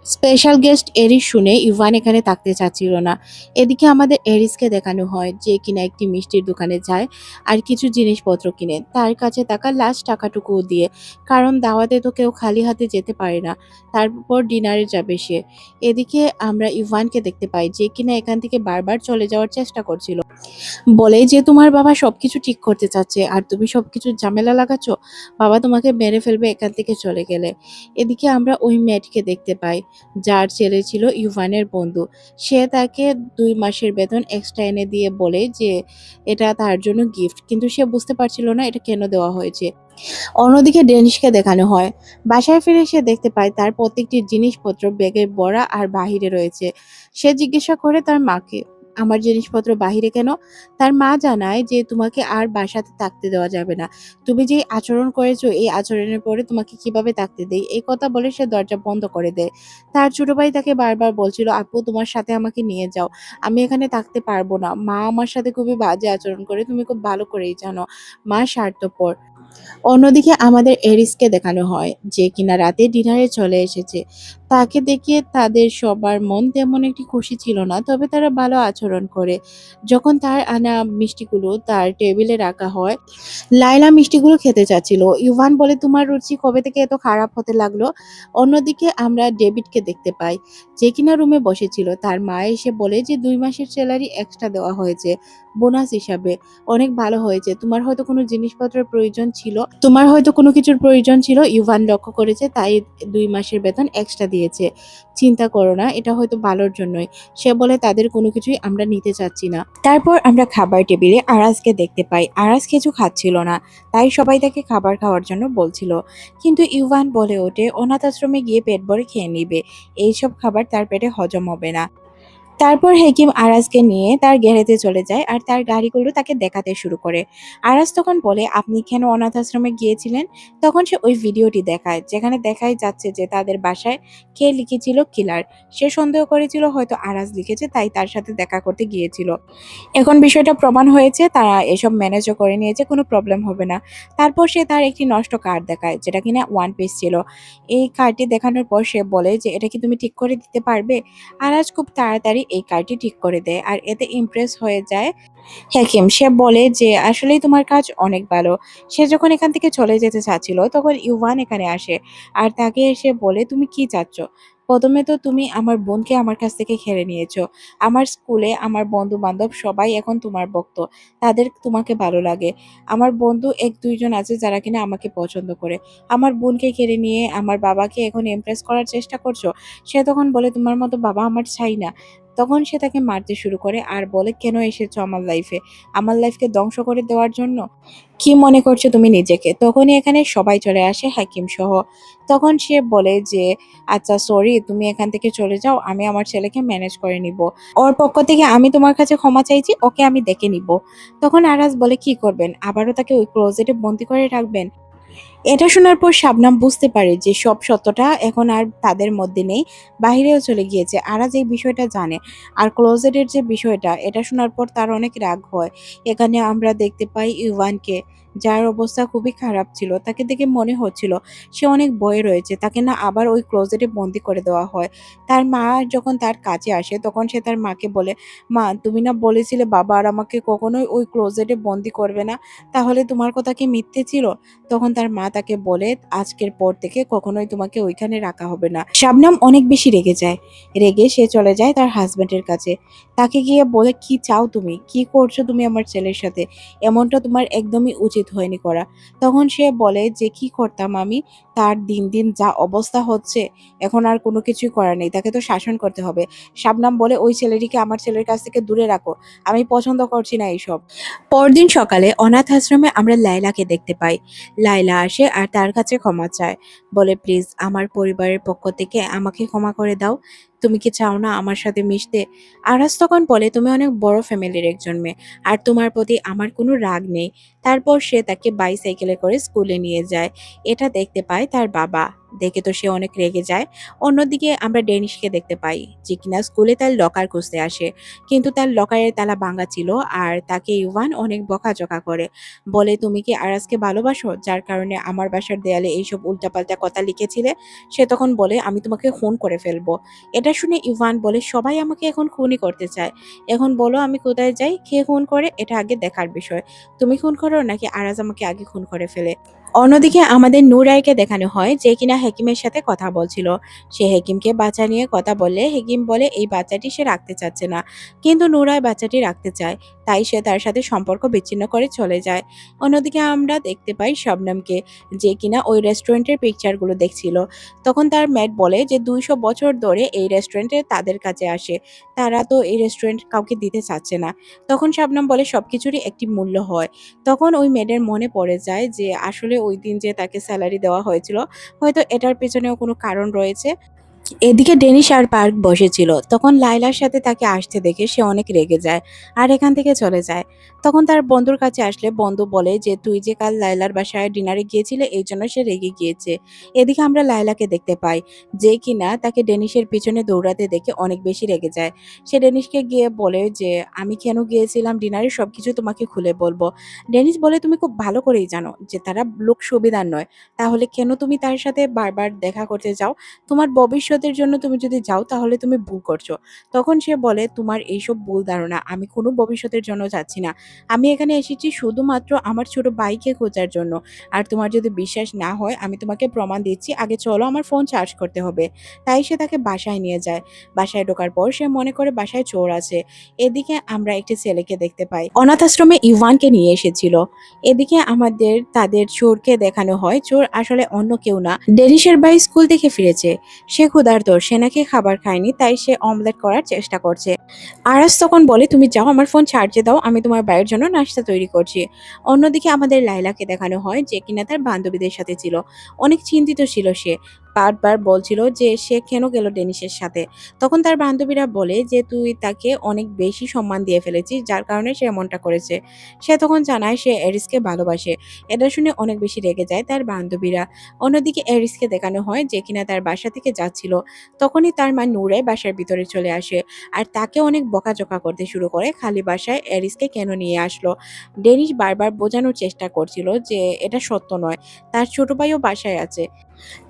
স্পেশাল গেস্ট এরিস শুনে ইভান এখানে থাকতে চাচ্ছিল না। এদিকে আমাদের এরিসকে দেখানো হয় যে কিনা একটি মিষ্টির দোকানে যায় আর কিছু জিনিসপত্র কিনে তার কাছে থাকা লাস্ট টাকাটুকুও দিয়ে, কারণ দাওয়াতে তো কেউ খালি হাতে যেতে পারে না। তারপর ডিনারে যাবে সে। এদিকে আমরা ইভানকে দেখতে পাই যে কিনা এখান থেকে বারবার চলে যাওয়ার চেষ্টা করছিল, বলে যে তোমার বাবা সবকিছু ঠিক করতে চাচ্ছে আর তুমি সবকিছু ঝামেলা লাগাচ্ছ, বাবা তোমাকে মেরে ফেলবে এখান থেকে চলে গেলে। এদিকে আমরা ওই মেয়েটিকে দেখতে পাই যার ছেলে ছিল ইউভানের বন্ধু। সে তাকে 2 মাসের বেতন এক্সট্রা এনে দিয়ে বলে যে এটা তার জন্য গিফট, কিন্তু সে বুঝতে পারছিল না এটা কেন দেওয়া হয়েছে। অন্যদিকে ডেনিশকে দেখানো হয়। বাসায় ফিরে সে দেখতে পায় তার প্রত্যেকটি জিনিসপত্র ব্যাগে ভরা আর বাহিরে রয়েছে। সে জিজ্ঞাসা করে তার মাকে, আমার জিনিসপত্র বাহিরে কেন? তার মা জানায় যে তোমাকে আর বাসাতে থাকতে দেওয়া যাবে না। তুমি যে আচরণ করেছো এই আচরণের পরে তোমাকে কিভাবে থাকতে দেই? এই কথা বলে সে দরজা বন্ধ করে দেয়। তার ছোট ভাই তাকে বারবার বলছিল, আপু তোমার সাথে আমাকে নিয়ে যাও। আমি এখানে থাকতে পারবো না। মা আমার সাথে খুবই বাজে আচরণ করে, তুমি খুব ভালো করেই জানো। মা স্বার্থপর। অন্যদিকে আমাদের এরিসকে দেখানো হয় যে কিনা রাতে ডিনারে চলে এসেছে। তাকে দেখে তাদের সবার মন তেমন একটি খুশি ছিল না, তবে তারা ভালো আচরণ করে। যখন তার আনা মিষ্টিগুলো তার টেবিলে রাখা হয়, লায়লা মিষ্টিগুলো খেতে চাচ্ছিল। ইভান বলে তোমার রুচি কবে থেকে এত খারাপ হতে লাগলো? অন্যদিকে আমরা ডেভিডকে দেখতে পাই যে কিনা রুমে বসেছিল। তার মা এসে বলে যে 2 মাসের স্যালারি এক্সট্রা দেওয়া হয়েছে বোনাস হিসাবে। অনেক ভালো হয়েছে। তোমার হয়তো কোনো কিছুর প্রয়োজন ছিল, ইভান লক্ষ্য করেছে, তাই 2 মাসের বেতন এক্সট্রা দিয়েছে। চিন্তা করো না, এটা হয়তো ভালোর জন্যই। সে বলে তাদের কোনো কিছুই আমরা নিতে চাচ্ছি না। তারপর আমরা খাবার টেবিলে আরাজকে দেখতে পাই। আরাজ কিছু খাচ্ছিল না, তাই সবাই তাকে খাবার খাওয়ার জন্য বলছিল। কিন্তু ইভান বলে ওঠে অনাথ আশ্রমে গিয়ে পেট ভরে খেয়ে নিবে, এইসব খাবার তার পেটে হজম হবে না। তারপর হেকিম আরাজকে নিয়ে তার গ্যারেজে চলে যায় আর তার গাড়িগুলো তাকে দেখাতে শুরু করে। আরাজ তখন বলে, আপনি কেন অনাথ আশ্রমে গিয়েছিলেন? তখন সে ওই ভিডিওটি দেখায় যেখানে দেখাই যাচ্ছে যে তাদের বাসায় কে লিখেছিল কিলার। সে সন্দেহ করেছিল হয়তো আরাজ লিখেছে, তাই তার সাথে দেখা করতে গিয়েছিল। এখন বিষয়টা প্রমাণ হয়েছে, তারা এসব ম্যানেজও করে নিয়েছে, কোনো প্রবলেম হবে না। তারপর সে তার একটি নষ্ট কার্ড দেখায় যেটা কিনা ওয়ান পিস ছিল। এই কার্ডটি দেখানোর পর সে বলে যে এটা কি তুমি ঠিক করে দিতে পারবে? আরাজ খুব তাড়াতাড়ি এই কার্ডটি ঠিক করে দেয় আর এতে ইমপ্রেস হয়ে যায় হেকিম। সে বলে যে আসলেই তোমার কাজ অনেক ভালো। সে যখন এখান থেকে চলে যেতে চাচ্ছিল তখন ইউভান এখানে আসে আর তাকে এসে বলে, তুমি কি চাচ্ছ? প্রথমে তো তুমি আমার বোনকে আমার কাছ থেকে কেড়ে নিয়েছো। আমার স্কুলে আমার বন্ধু বান্ধব সবাই এখন তোমার ভক্ত, তাদের তোমাকে ভালো লাগে। আমার বন্ধু 1-2 জন আছে যারা কিনা আমাকে পছন্দ করে। আমার বোনকে কেড়ে নিয়ে আমার বাবাকে এখন ইমপ্রেস করার চেষ্টা করছো। সে তখন বলে, তোমার মতো বাবা আমার চাই না। তখন সে তাকে মারতে শুরু করে আর বলে, কেন এসেছো আমার লাইফে? আমার লাইফকে ধ্বংস করে দেওয়ার জন্য? কি মনে করছো তুমি নিজেকে? তখনই এখানে সবাই চলে আসে, হাকিম সহ। তখন সে বলে যে আচ্ছা সরি, তুমি এখান থেকে চলে যাও, আমি আমার ছেলেকে ম্যানেজ করে নিব। ওর পক্ষ থেকে আমি তোমার কাছে ক্ষমা চাইছি, ওকে আমি দেখে নিব। তখন আরাজ বলে, কি করবেন? আবারও তাকে ওই ক্লোজেটে বন্দি করে রাখবেন? এটা শোনার পর শাবনাম বুঝতে পারে যে সব সত্যটা এখন আর তাদের মধ্যে নেই, বাহিরেও চলে গিয়েছে। আরাজ এই বিষয়টা জানে। আর ক্লোজেটের যে বিষয়টা, এটা শোনার পর তার অনেক রাগ হয়। এখানে আমরা দেখতে পাই ইভানকে, যার অবস্থা খুবই খারাপ ছিল। তাকে দেখে মনে হচ্ছিল সে অনেক ভয়ে রয়েছে, তাকে না আবার ওই ক্লোজেটে বন্দি করে দেওয়া হয়। তার মা যখন তার কাছে আসে তখন সে তার মাকে বলে, মা তুমি না বলেছিলে বাবা আর আমাকে কখনোই ওই ক্লোজেটে বন্দি করবে না, তাহলে তোমার কথা কি মিথ্যে ছিল? তখন তার মা তাকে বলে, আজকের পর থেকে কখনোই তোমাকে ওইখানে রাখা হবে না। শাবনাম অনেক বেশি রেগে যায়। রেগে সে চলে যায় তার হাজবেন্ডের কাছে। তাকে গিয়ে বলে, কি চাও তুমি? কি করছো তুমি আমার ছেলের সাথে? এমনটা তোমার একদমই উচিত হয়নি করা। তখন সে বলে যে কি করতাম আমি, তার দিন দিন যা অবস্থা হচ্ছে, এখন আর কোনো কিছুই করার নেই, তাকে তো শাসন করতে হবে। শাবনাম বলে, ওই ছেলেটিকে আমার ছেলের কাছ থেকে দূরে রাখো, আমি পছন্দ করছি না এইসব। পরদিন সকালে অনাথ আশ্রমে আমরা লায়লাকে দেখতে পাই। লায়লা আসে আর তার কাছে ক্ষমা চায়, বলে প্লিজ আমার পরিবারের পক্ষ থেকে আমাকে ক্ষমা করে দাও। তুমি কি চাও না আমার সাথে মিশতে? আরাজ তখন বলে, তুমি অনেক বড় ফ্যামিলির একজন মেয়ে, আর তোমার প্রতি আমার কোনো রাগ নেই। তারপর সে তাকে বাইসাইকেলে করে স্কুলে নিয়ে যায়। এটা দেখতে পায় তার বাবা। দেখে তো সে অনেক রেগে যায়। অন্যদিকে আমরা ডেনিশকে দেখতে পাই, যে কিনা স্কুলে তার লকার খুঁজতে আসে, কিন্তু তার লকারের তালা ভাঙা ছিল। আর তাকে ইভান অনেক বকাঝকা করে, বলে তুমি কি আরাজকে ভালোবাসো, যার কারণে আমার বাসার দেয়ালে এইসব উল্টাপাল্টা কথা লিখেছিলে? সে তখন বলে, আমি তোমাকে খুন করে ফেলবো। এটা শুনে ইভান বলে, সবাই আমাকে এখন খুনই করতে চায়। এখন বলো আমি কোথায় যাই, কে খুন করে এটা আগে দেখার বিষয়। তুমি খুন করো নাকি আরাজ আমাকে আগে খুন করে ফেলে? অন্যদিকে আমাদের নুরাইকে দেখানো হয়, যে কিনা হেকিমের সাথে কথা বলছিল। সে হেকিমকে বাচ্চা নিয়ে কথা বললে হেকিম বলে এই বাচ্চাটি সে রাখতে চাচ্ছে না, কিন্তু নুরাই বাচ্চাটি রাখতে চায়। তাই সে তার সাথে সম্পর্ক বিচ্ছিন্ন করে চলে যায়। অন্যদিকে আমরা দেখতে পাই শবনমকে, যে কিনা ওই রেস্টুরেন্টের পিকচারগুলো দেখছিল। তখন তার ম্যাট বলে যে 200 বছর ধরে এই রেস্টুরেন্টে তাদের কাছে আসে, তারা তো এই রেস্টুরেন্ট কাউকে দিতে চাচ্ছে না। তখন শবনম বলে সবকিছুরই একটি মূল্য হয়। তখন ওই মেয়েদের মনে পড়ে যায় যে আসলে ওই দিন যে তাকে স্যালারি দেওয়া হয়েছিল, হয়তো এটার পেছনেও কোনো কারণ রয়েছে। এদিকে ডেনিশ আর পার্ক বসেছিল, তখন লায়লার সাথে তাকে আসতে দেখে সে অনেক রেগে যায় আর এখান থেকে চলে যায়। তখন তার বন্ধুর কাছে আসলে বন্ধু বলে যে তুই যে কাল লায়লার বাসায় ডিনারে গিয়েছিলে এই জন্য সে রেগে গিয়েছে। এদিকে আমরা লায়লাকে দেখতে পাই, যে কিনা তাকে ডেনিশের পিছনে দৌড়াতে দেখে অনেক বেশি রেগে যায়। সে ডেনিশকে গিয়ে বলে যে আমি কেন গিয়েছিলাম ডিনারে সবকিছু তোমাকে খুলে বলবো। ডেনিশ বলে, তুমি খুব ভালো করেই জানো যে তারা লোক সুবিধার নয়, তাহলে কেন তুমি তার সাথে বারবার দেখা করতে যাও? তোমার ভবিষ্যতের জন্য তুমি যদি যাও তাহলে তুমি ভুল করছো। তখন সে বলে, তোমার এইসব ভুল ধারণা, আমি কোনো ভবিষ্যতের জন্য যাচ্ছি না। আমি এখানে এসেছি শুধুমাত্র আমার ছোট ভাইকে খোঁজার জন্য। আর তোমার যদি বিশ্বাস না হয় আমি তোমাকে প্রমাণ দিচ্ছি, আগে চলো আমার ফোন চার্জ করতে হবে। তাই সে তাকে বাসায় নিয়ে যায়। বাসায় ঢোকার পর সে মনে করে বাসায় চোর আছে। এদিকে আমরা একটি ছেলেকে দেখতে পাই, অনাথ আশ্রমে ইভানকে নিয়ে এসেছিল। এদিকে আমাদের তাদের চোরকে দেখানো হয়, চোর আসলে অন্য কেউ না, ডেনিশের ভাই স্কুল থেকে ফিরেছে। সে ক্ষুধার্ত, সে নাকি খাবার খায়নি, তাই সে অমলেট করার চেষ্টা করছে। আরাস তখন বলে, তুমি যাও আমার ফোন চার্জে দাও, আমি তোমার ভাইয়ের জন্য নাস্তা তৈরি করছি। অন্যদিকে আমাদের লাইলাকে দেখানো হয়, যে কিনা তার বান্ধবীদের সাথে ছিল। অনেক চিন্তিত ছিল সে, বারবার বলছিল যে সে কেন গেল ডেনিশের সাথে। তখন তার বান্ধবীরা বলে যে তুই তাকে অনেক বেশি সম্মান দিয়ে ফেলেছিস, যার কারণে সে এমনটা করেছে। সে তখন জানায় সে এরিসকে ভালোবাসে। এটা শুনে অনেক বেশি রেগে যায় তার বান্ধবীরা। অন্যদিকে এরিসকে দেখানো হয়, যে কিনা তার বাসা থেকে যাচ্ছিল। তখনই তার মা নূরে বাসার ভিতরে চলে আসে আর তাকে অনেক বকাঝকা করতে শুরু করে, খালি বাসায় এরিসকে কেন নিয়ে আসলো। ডেনিস বারবার বোঝানোর চেষ্টা করছিল যে এটা সত্য নয়, তার ছোট ভাইও বাসায় আছে,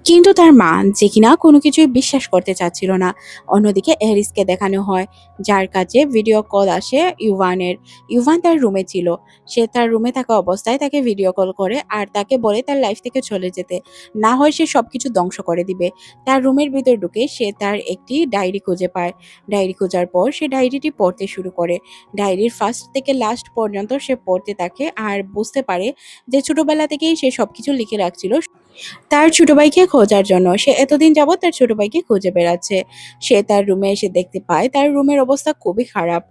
কিন্তু তার মা যে কিনা কোনো কিছুই বিশ্বাস করতে চাচ্ছিল না। অন্যদিকে এরিসকে দেখানো হয়, যার কাছে ভিডিও কল আসে ইউভানের। ইউভান তার রুমে ছিল। সে তার রুমে থাকা অবস্থায় তাকে ভিডিও কল করে আর তাকে বলে তার লাইফ থেকে চলে যেতে, না হয় সে সবকিছু ধ্বংস করে দিবে। তার রুমের ভিতর ঢুকে সে তার একটি ডায়েরি খুঁজে পায়। ডায়েরি খোঁজার পর সে ডায়েরিটি পড়তে শুরু করে। ডায়েরির ফার্স্ট থেকে লাস্ট পর্যন্ত সে পড়তে থাকে আর বুঝতে পারে যে ছোটবেলা থেকেই সে সবকিছু লিখে রাখছিল তার ছোট ভাইকে খোঁজার জন্য। সে এতদিন যাবৎ তার ছোট ভাইকে খুঁজে বেড়াচ্ছে। সে তার রুমে এসে দেখতে পায় তার রুমের অবস্থা খুবই খারাপ।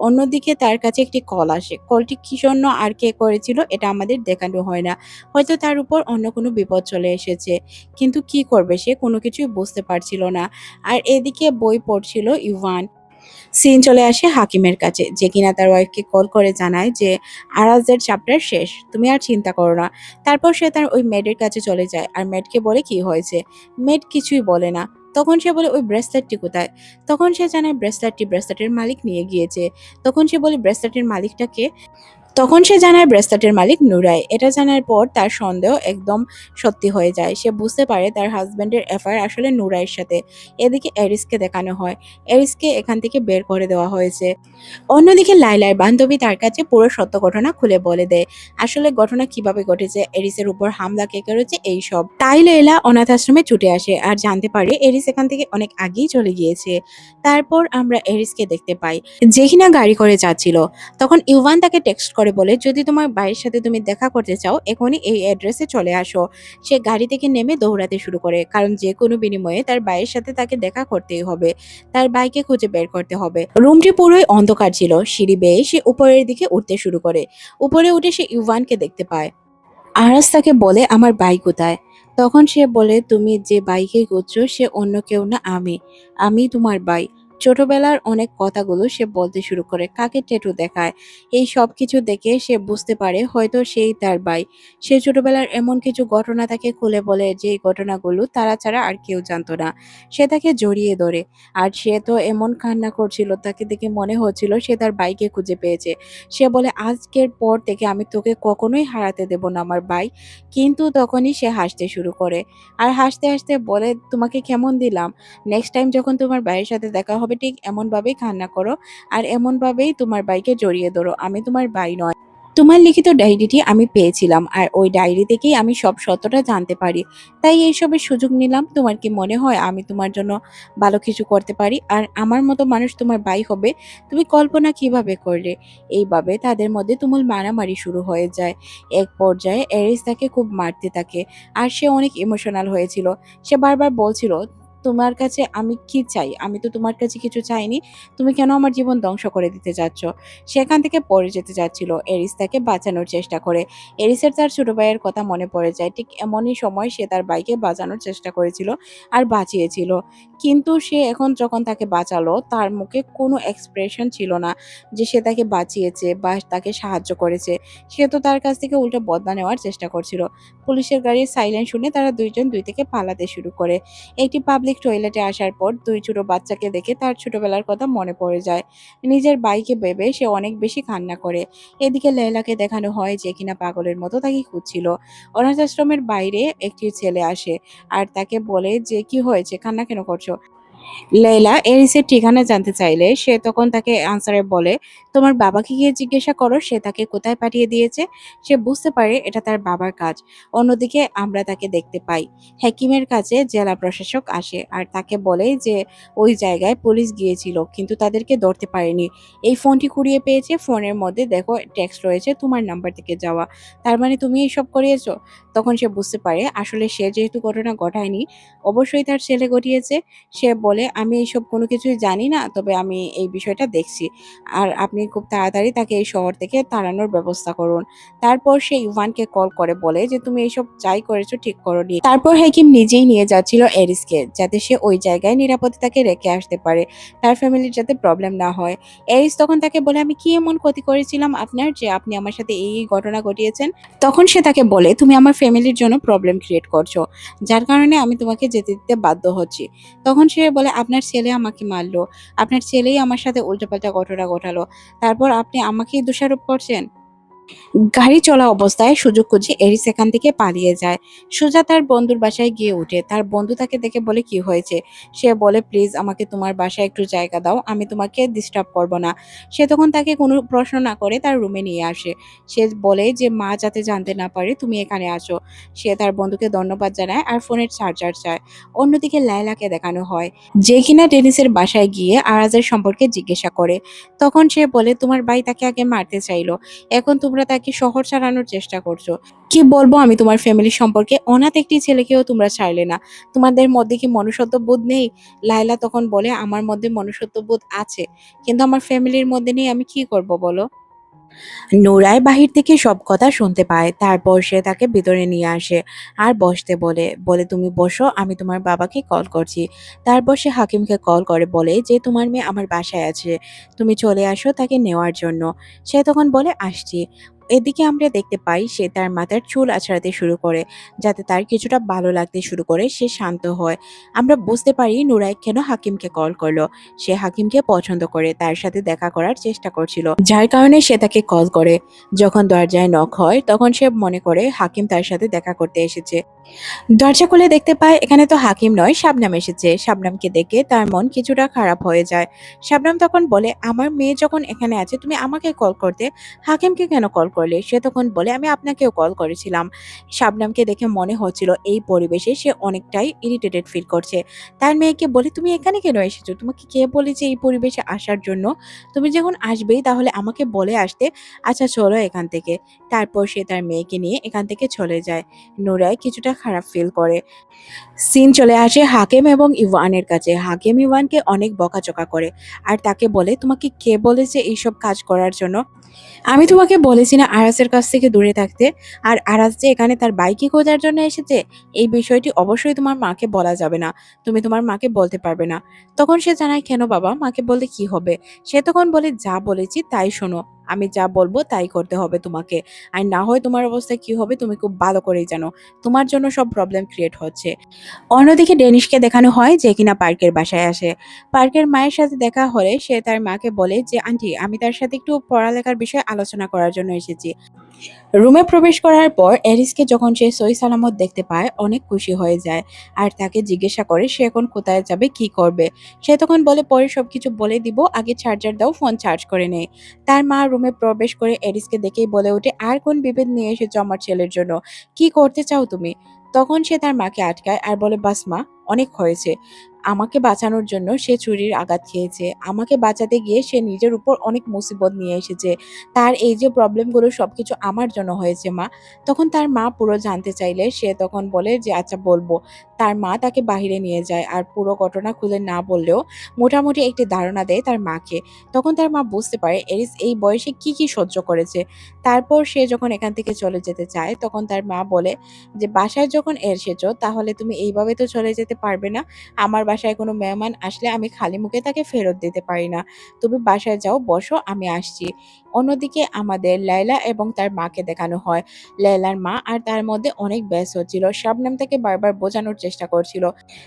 অন্যদিকে তার কাছে একটি কল আসে। কলটি কি জন্য আর কে করেছিল এটা আমাদের দেখানো হয় না। হয়তো তার উপর অন্য কোনো বিপদ চলে এসেছে। কিন্তু কি করবে সে কোনো কিছুই বুঝতে পারছিল না। আর এদিকে বই পড়ছিল ইভান। সিন চলে আসে হাকিমের কাছে, যে কিনা তার ওয়াইফকে কল করে জানায় যে আরাজের চ্যাপ্টার শেষ, তুমি আর চিন্তা করো না। তারপর সে তার ওই মেয়েদের কাছে চলে যায় আর মেয়েটকে বলে কি হয়েছে। মেয়েট কিছুই বলে না। তখন সে বলে ওই ব্রেসলেটটি কোথায়। তখন সে জানায় ব্রেসলেটের মালিক নিয়ে গিয়েছে। তখন সে বলে ব্রেসলেটের মালিকটাকে। তখন সে জানায় ব্রেসলেটের মালিক নুরাই। এটা জানার পর তার সন্দেহ একদম সত্যি হয়ে যায়। সে বুঝতে পারে তার হাজবেন্ডের অ্যাফেয়ার আসলে নুরাইয়ের সাথে। এদিকে এরিসকে দেখানো হয়, এরিসকে এখান থেকে বের করে দেওয়া হয়েছে। অন্যদিকে লাইলার বান্ধবী তার কাছে পুরো সত্য ঘটনা খুলে বলে দেয়, আসলে ঘটনা কিভাবে ঘটেছে, এরিসের উপর হামলা কে করেছে এইসব। তাই লাইলা অনাথ আশ্রমে ছুটে আসে আর জানতে পারে এরিস এখান থেকে অনেক আগেই চলে গিয়েছে। তারপর আমরা এরিসকে দেখতে পাই, যে কিনা গাড়ি করে যাচ্ছিল। তখন ইউভান তাকে টেক্সট করে বলে, যদি তোমার ভাইয়ের সাথে তুমি দেখা করতে চাও এখনই এই অ্যাড্রেসে চলে আসো। সে গাড়ি থেকে নেমে দৌড়াতে শুরু করে, কারণ যে কোনো বিনিময়ে তার ভাইয়ের সাথে তাকে দেখা করতেই হবে। তার ভাইকে খুঁজে বের করতে হবে। রুমটি পুরোই অন্ধকার ছিল। সিঁড়ি বেয়ে সে উপরের দিকে উঠতে শুরু করে। উপরে উঠে সে ইউভানকে দেখতে পায়। আরাস তাকে বলে, আমার ভাই কোথায়? তখন সে বলে, "তুমি যে বাইকে খুঁজছো সে অন্য কেউ না, আমি। আমি তোমার বাই।" ছোটবেলার অনেক কথাগুলো সে বলতে শুরু করে। কাকে ট্যাটু দেখায়। এই সবকিছু দেখে সে বুঝতে পারে হয়তো সেই তার ভাই। সে ছোটবেলার এমন কিছু ঘটনা তাকে খুলে বলে যেই ঘটনাগুলো তারা ছাড়া আর কেউ জানতো না। সে তাকে জড়িয়ে ধরে। আর সে তো এমন কান্না করছিল, তাকে দেখে মনে হচ্ছিল সে তার ভাইকে খুঁজে পেয়েছে। সে বলে, "আজকের পর থেকে আমি তোকে কখনোই হারাতে দেব না আমার ভাই।" কিন্তু তখনই সে হাসতে শুরু করে। আর হাসতে, হাসতে বলে, "তোমাকে কেমন দিলাম? নেক্সট টাইম যখন তোমার ভাইয়ের সাথে দেখা হবে ঠিক এমনভাবেই কান্না করো। আর এমনভাবেই তোমার ভাইকে জড়িয়ে ধরো। আমি তোমার ভাই নয়।" তোমার লিখিত ডায়েরিটি আমি পেয়েছিলাম। আর ওই ডায়েরি থেকেই আমি সব সত্যটা জানতে পারি। তাই এইসবের সুযোগ নিলাম। তোমার কি মনে হয় আমি তোমার জন্য ভালো কিছু করতে পারি? আর আমার মতো মানুষ তোমার ভাই হবে? তুমি কল্পনা কিভাবে করলে? এইভাবে তাদের মধ্যে তুমুল মারামারি শুরু হয়ে যায়। এক পর্যায়ে এরিস তাকে খুব মারতে থাকে। আর সে অনেক ইমোশনাল হয়েছিল। সে বারবার বলছিল, "তোমার কাছে আমি কি চাই? আমি তো তোমার কাছে কিছু চাইনি। তুমি কেন আমার জীবন ধ্বংস করে দিতে চাচ্ছ?" সেখান থেকে পড়ে যেতে চাচ্ছিল। এরিস তাকে বাঁচানোর চেষ্টা করে। এরিসের তার ছোট ভাইয়ের কথা মনে পড়ে যায়। ঠিক এমনই সময় সে তার ভাইকে বাঁচানোর চেষ্টা করেছিল আর বাঁচিয়েছিল। কিন্তু সে এখন যখন তাকে বাঁচালো তার মুখে কোনো এক্সপ্রেশন ছিল না যে সে তাকে বাঁচিয়েছে বা তাকে সাহায্য করেছে। সে তো তার কাছ থেকে উল্টো বদলা নেওয়ার চেষ্টা করছিল। পুলিশের গাড়ির সাইরেন শুনে তারা ২ জন ২ থেকে পালাতে শুরু করে। একটি পাবলিক টয়লেটে আসার পর ২ ছোট বাচ্চাকে দেখে তার ছোটবেলার কথা মনে পড়ে যায়। নিজের ভাইকে ভেবে সে অনেক বেশি কান্না করে। এদিকে লেয়লাকে দেখানো হয় যে কিনা পাগলের মতো তাকে খুঁজছিল। অনাথ আশ্রমের বাইরে একটি ছেলে আসে আর তাকে বলে যে, "কি হয়েছে? কান্না কেন করছো?" লেয়লা এরিসের ঠিকানা জানতে চাইলে সে তখন তাকে আনসারে বলে, "তোমার বাবাকে গিয়ে জিজ্ঞাসা করো সে তাকে কোথায় পাঠিয়ে দিয়েছে।" সে বুঝতে পারে এটা তার বাবার কাজ। অন্যদিকে আমরা তাকে দেখতে পাই। হাকিমের কাছে জেলা প্রশাসক আসে আর তাকে বলে যে ওই জায়গায় পুলিশ গিয়েছিল কিন্তু তাদেরকে ধরতে পারেনি। এই ফোনটি কুড়িয়ে পেয়েছে। ফোনের মধ্যে দেখো টেক্সট রয়েছে তোমার নাম্বার থেকে যাওয়া। তার মানে তুমি এসব করিয়েছো? তখন সে বুঝতে পারে আসলে সে যেহেতু ঘটনা ঘটায়নি, অবশ্যই তার ছেলে ঘটিয়েছে। সে বলে, "আমি এইসব কোনো কিছুই জানি না। তবে আমি এই বিষয়টা দেখছি। আর আপনি খুব তাড়াতাড়ি তাকে এই শহর থেকে তাড়ানোর ব্যবস্থা করুন।" তারপর সে ইভানকে কল করে বলে যে, "তুমি এইসব যাই করেছো ঠিক করোনি।" তারপর হাকিম নিজেই নিয়ে যাচ্ছিল এরিসকে যাতে সে ওই জায়গায় নিরাপদে তাকে রেখে আসতে পারে। তার ফ্যামিলির যাতে প্রবলেম না হয়। এরিস তখন তাকে বলে, "আমি কি এমন ক্ষতি করেছিলাম আপনার যে আপনি আমার সাথে এই ঘটনা ঘটিয়েছেন?" তখন সে তাকে বলে, "তুমি আমার ফ্যামিলির জন্য প্রবলেম ক্রিয়েট করছো। যার কারণে আমি তোমাকে যেতে দিতে বাধ্য হচ্ছি।" তখন সে বলে, "আপনার ছেলে আমাকে মারলো। আপনার ছেলেই আমার সাথে উল্টোপাল্টা ঘটনা ঘটালো। তারপর আপনি আমাকেই দোষারোপ করছেন?" গাড়ি চলা অবস্থায় সুযোগ খুঁজে এরি সেখান থেকে পালিয়ে যায়। সোজা তার বন্ধুর বাসায় গিয়ে ওঠে। তার বন্ধু তাকে দেখে বলে, "কি হয়েছে?" সে বলে, "প্লিজ আমাকে তোমার বাসায় একটু জায়গা দাও। আমি তোমাকে ডিস্টার্ব করব না।" সে তখন তাকে কোনো প্রশ্ন না করে তার রুমে নিয়ে আসে। সে বলে যে, "মা যাতে জানতে না পারে তুমি এখানে আসো।" সে তার বন্ধুকে ধন্যবাদ জানায় আর ফোনের চার্জার চায়। অন্যদিকে লায়লাকে দেখানো হয় যে কিনা ডেনিসের বাসায় গিয়ে আরাজের সম্পর্কে জিজ্ঞাসা করে। তখন সে বলে, "তোমার ভাই তাকে আগে মারতে চাইলো। এখন তোমরা তাকে শহর ছাড়ানোর চেষ্টা করছো। কি বলবো আমি তোমার ফ্যামিলি সম্পর্কে? অনাথ একটি ছেলেকেও তোমরা ছাড়লে না। তোমাদের মধ্যে কি মনুষ্যত্ববোধ নেই?" লায়লা তখন বলে, "আমার মধ্যে মনুষ্যত্ববোধ আছে। কিন্তু আমার ফ্যামিলির মধ্যে নেই। আমি কি করব বলো?" নোরাই বাহির থেকে সব কথা শুনতে পায়। তারপর সে তাকে ভিতরে নিয়ে আসে আর বসতে বলে। বলে, "তুমি বসো, আমি তোমার বাবাকে কল করছি।" তারপর সে হাকিমকে কল করে বলে যে, "তোমার মেয়ে আমার বাসায় আছে। তুমি চলে আসো তাকে নেওয়ার জন্য।" সে তখন বলে, "আসছি।" এদিকে আমরা দেখতে পাই সে তার মাথার চুল আঁচড়াতে শুরু করে যাতে তার কিছুটা ভালো লাগতে শুরু করে, সে শান্ত হয়। আমরা বুঝতে পারি নুরাই কেন হাকিমকে কল করলো। সে হাকিমকে পছন্দ করে তার সাথে দেখা করার চেষ্টা করছিল, যার কারণে সে তাকে কল করে। যখন দরজায় নক হয় তখন সে মনে করে হাকিম তার সাথে দেখা করতে এসেছে। দরজা খুলে দেখতে পায় এখানে তো হাকিম নয়, শাবনাম এসেছে। শাবনামকে দেখে তার মন কিছুটা খারাপ হয়ে যায়। শাবনাম তখন বলে, "আমার মেয়ে যখন এখানে আছে তুমি আমাকে কল করতে, হাকিমকে কেন কল করলে?" সে তখন বলে, "আমি আপনাকেও কল করেছিলাম।" শাবনামকে দেখে মনে হচ্ছিল এই পরিবেশে সে অনেকটাই ইরিটেটেড ফিল করছে। তার মেয়েকে বলে, "তুমি এখানে কেন এসেছো? তোমাকে কে বলেছে এই পরিবেশে আসার জন্য? তুমি যখন আসবেই তাহলে আমাকে বলে আসতে। আচ্ছা চলো এখান থেকে।" তারপর সে তার মেয়েকে নিয়ে এখান থেকে চলে যায়। নুরাই কিছুটা খারাপ ফিল করে। সিন চলে আসে হাকিম এবং ইভানের কাছে। হাকিম ইভানকে অনেক বকাঝকা করে আর তাকে বলে, "তোমাকে কে বলেছে এইসব কাজ করার জন্য? আমি তোমাকে বলেছি না কিনা আরাজের কাছ থেকে দূরে থাকতে। আর আরাজ যে এখানে তার বাইকই খোঁজার জন্য এসেছে, এই বিষয়টি অবশ্যই তোমার মাকে বলা যাবে না। তুমি তোমার মাকে বলতে পারবে না। তখন সে জানায়, কেন বাবা, মাকে বললে কি হবে? সে তখন বলে, যা বলেছি তাই শোনো। আমি যা বলবো তাই করতে হবে তোমাকে। আর না হয় তোমার অবস্থা কি হবে তুমি খুব ভালো করেই জানো। তোমার জন্য সব প্রবলেম ক্রিয়েট হচ্ছে। অন্যদিকে ডেনিশকে দেখানো হয় যে কিনা পার্কের বাসায় আসে। পার্কের মায়ের সাথে দেখা হলে সে তার মাকে বলে যে, আন্টি, আমি তার সাথে একটু পড়ালেখার বিষয়ে আলোচনা করার জন্য এসেছি। রুমে প্রবেশ করার পর এরিসকে যখন সে সই সালামত দেখতে পায় অনেক খুশি হয়ে যায়। আর তাকে জিজ্ঞাসা করে সে এখন কোথায় যাবে, কি করবে। সে তখন বলে, পরে সবকিছু বলে দিব, আগে চার্জার দাও, ফোন চার্জ করে নেই। তার মা রুমে প্রবেশ করে এরিসকে দেখেই বলে ওঠে, আর কোন বিভেদ নিয়ে এসেছো আমার ছেলের জন্য? কি করতে চাও তুমি? তখন সে তার মাকে আটকায় আর বলে, বাস মা, অনেক হয়েছে। আমাকে বাঁচানোর জন্য সে ছুরির আঘাত খেয়েছে। আমাকে বাঁচাতে গিয়ে সে নিজের উপর অনেক মুসিবত নিয়ে এসেছে। তার এই যে প্রবলেমগুলো সবকিছু আমার জন্য হয়েছে মা। তখন তার মা পুরো জানতে চাইলে সে তখন বলে যে, আচ্ছা বলবো। তার মা তাকে বাহিরে নিয়ে যায় আর পুরো ঘটনা খুলে না বললেও মোটামুটি একটি ধারণা দেয় তার মাকে। তখন তার মা বুঝতে পারে এরিস এই বয়সে কি সহ্য করেছে। তারপর সে যখন এখান থেকে চলে যেতে চায় তখন তার মা বলে যে, বাসায় যখন এসেছো তাহলে তুমি এইভাবে তো চলে যেতে পারবে না। আমার বাসায় কোনো মেহমান আসলে আমি খালি মুখে তাকে ফেরত দিতে পারি না। তুমি বাসায় যাও, বসো, আমি আসছি। অন্যদিকে আমাদের লায়লা এবং তার মাকে দেখানো হয়। লায়লার মা আর তার মধ্যে অনেক ব্যস্ত হচ্ছিল। শবনম তাকে বারবার বোঝানোর চেষ্টা করছিল।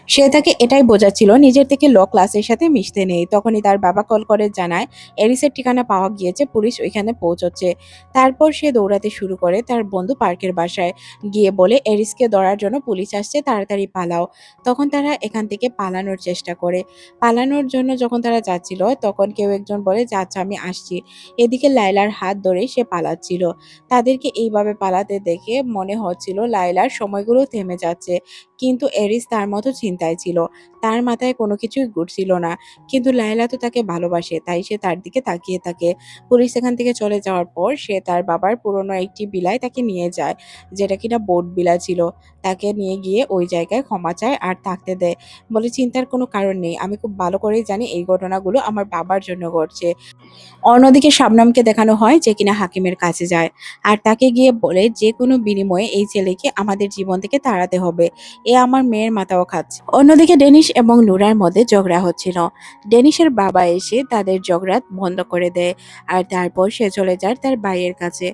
সে তাকে এটাই বোঝাচ্ছিল নিজের থেকে ল ক্লাসের সাথে মিশতে নেই। তখনই তার বাবা কল করে জানায় এরিসের ঠিকানা পাওয়া গিয়েছে, পুলিশ ওইখানে পৌঁছচ্ছে। তারপর সে দৌড়াতে শুরু করে তার বন্ধু পার্কের বাসায় গিয়ে বলে, এরিসকে ধরার জন্য পুলিশ আসছে, তাড়াতাড়ি পালাও। তখন তারা এখান থেকে পালানোর চেষ্টা করে। পালানোর জন্য যখন তারা যাচ্ছিল তখন কেউ একজন বলে যে, আচ্ছা আমি আসছি। এদিকে লায়লার হাত ধরে সে পালাচ্ছিল। তাদেরকে এইভাবে পালাতে দেখে মনে হচ্ছিল লায়লার সময়গুলো থেমে যাচ্ছে। কিন্তু এরিস তার মতো চিন্তায় ছিল। তার মাথায় কোনো কিছুই ঘুরছিল না। কিন্তু লায়লা তো তাকে ভালোবাসে, তাই সে তার দিকে তাকিয়ে থাকে। পুলিশ সেখান থেকে চলে যাওয়ার পর সে তার বাবার পুরনো একটি বিলায় তাকে নিয়ে যায়, যেটা কিনা বোট বিলা ছিল। তাকে নিয়ে গিয়ে ওই জায়গায় ক্ষমা চায় আর থাকতে দেয়। বলে, চিন্তার কোনো কারণ নেই। আমি খুব ভালো করেই জানি এই ঘটনাগুলো আমার বাবার জন্য ঘটছে। অন্যদিকে শাবনমকে দেখানো হয় যে কিনা হাকিমের কাছে যায় আর তাকে গিয়ে বলে, যে কোনো বিনিময়ে এই ছেলেকে আমাদের জীবন থেকে তাড়াতে হবে। এ আমার মেয়ের মাথাও খাচ্ছে। অন্যদিকে ডেনিশ এবং নুরার মধ্যে ঝগড়া হচ্ছিল। ডেনিশের বাবা এসে তাদের ঝগড়া বন্ধ করে দেয় আর তারপর সে চলে যায় তার ভাইয়ের কাছে।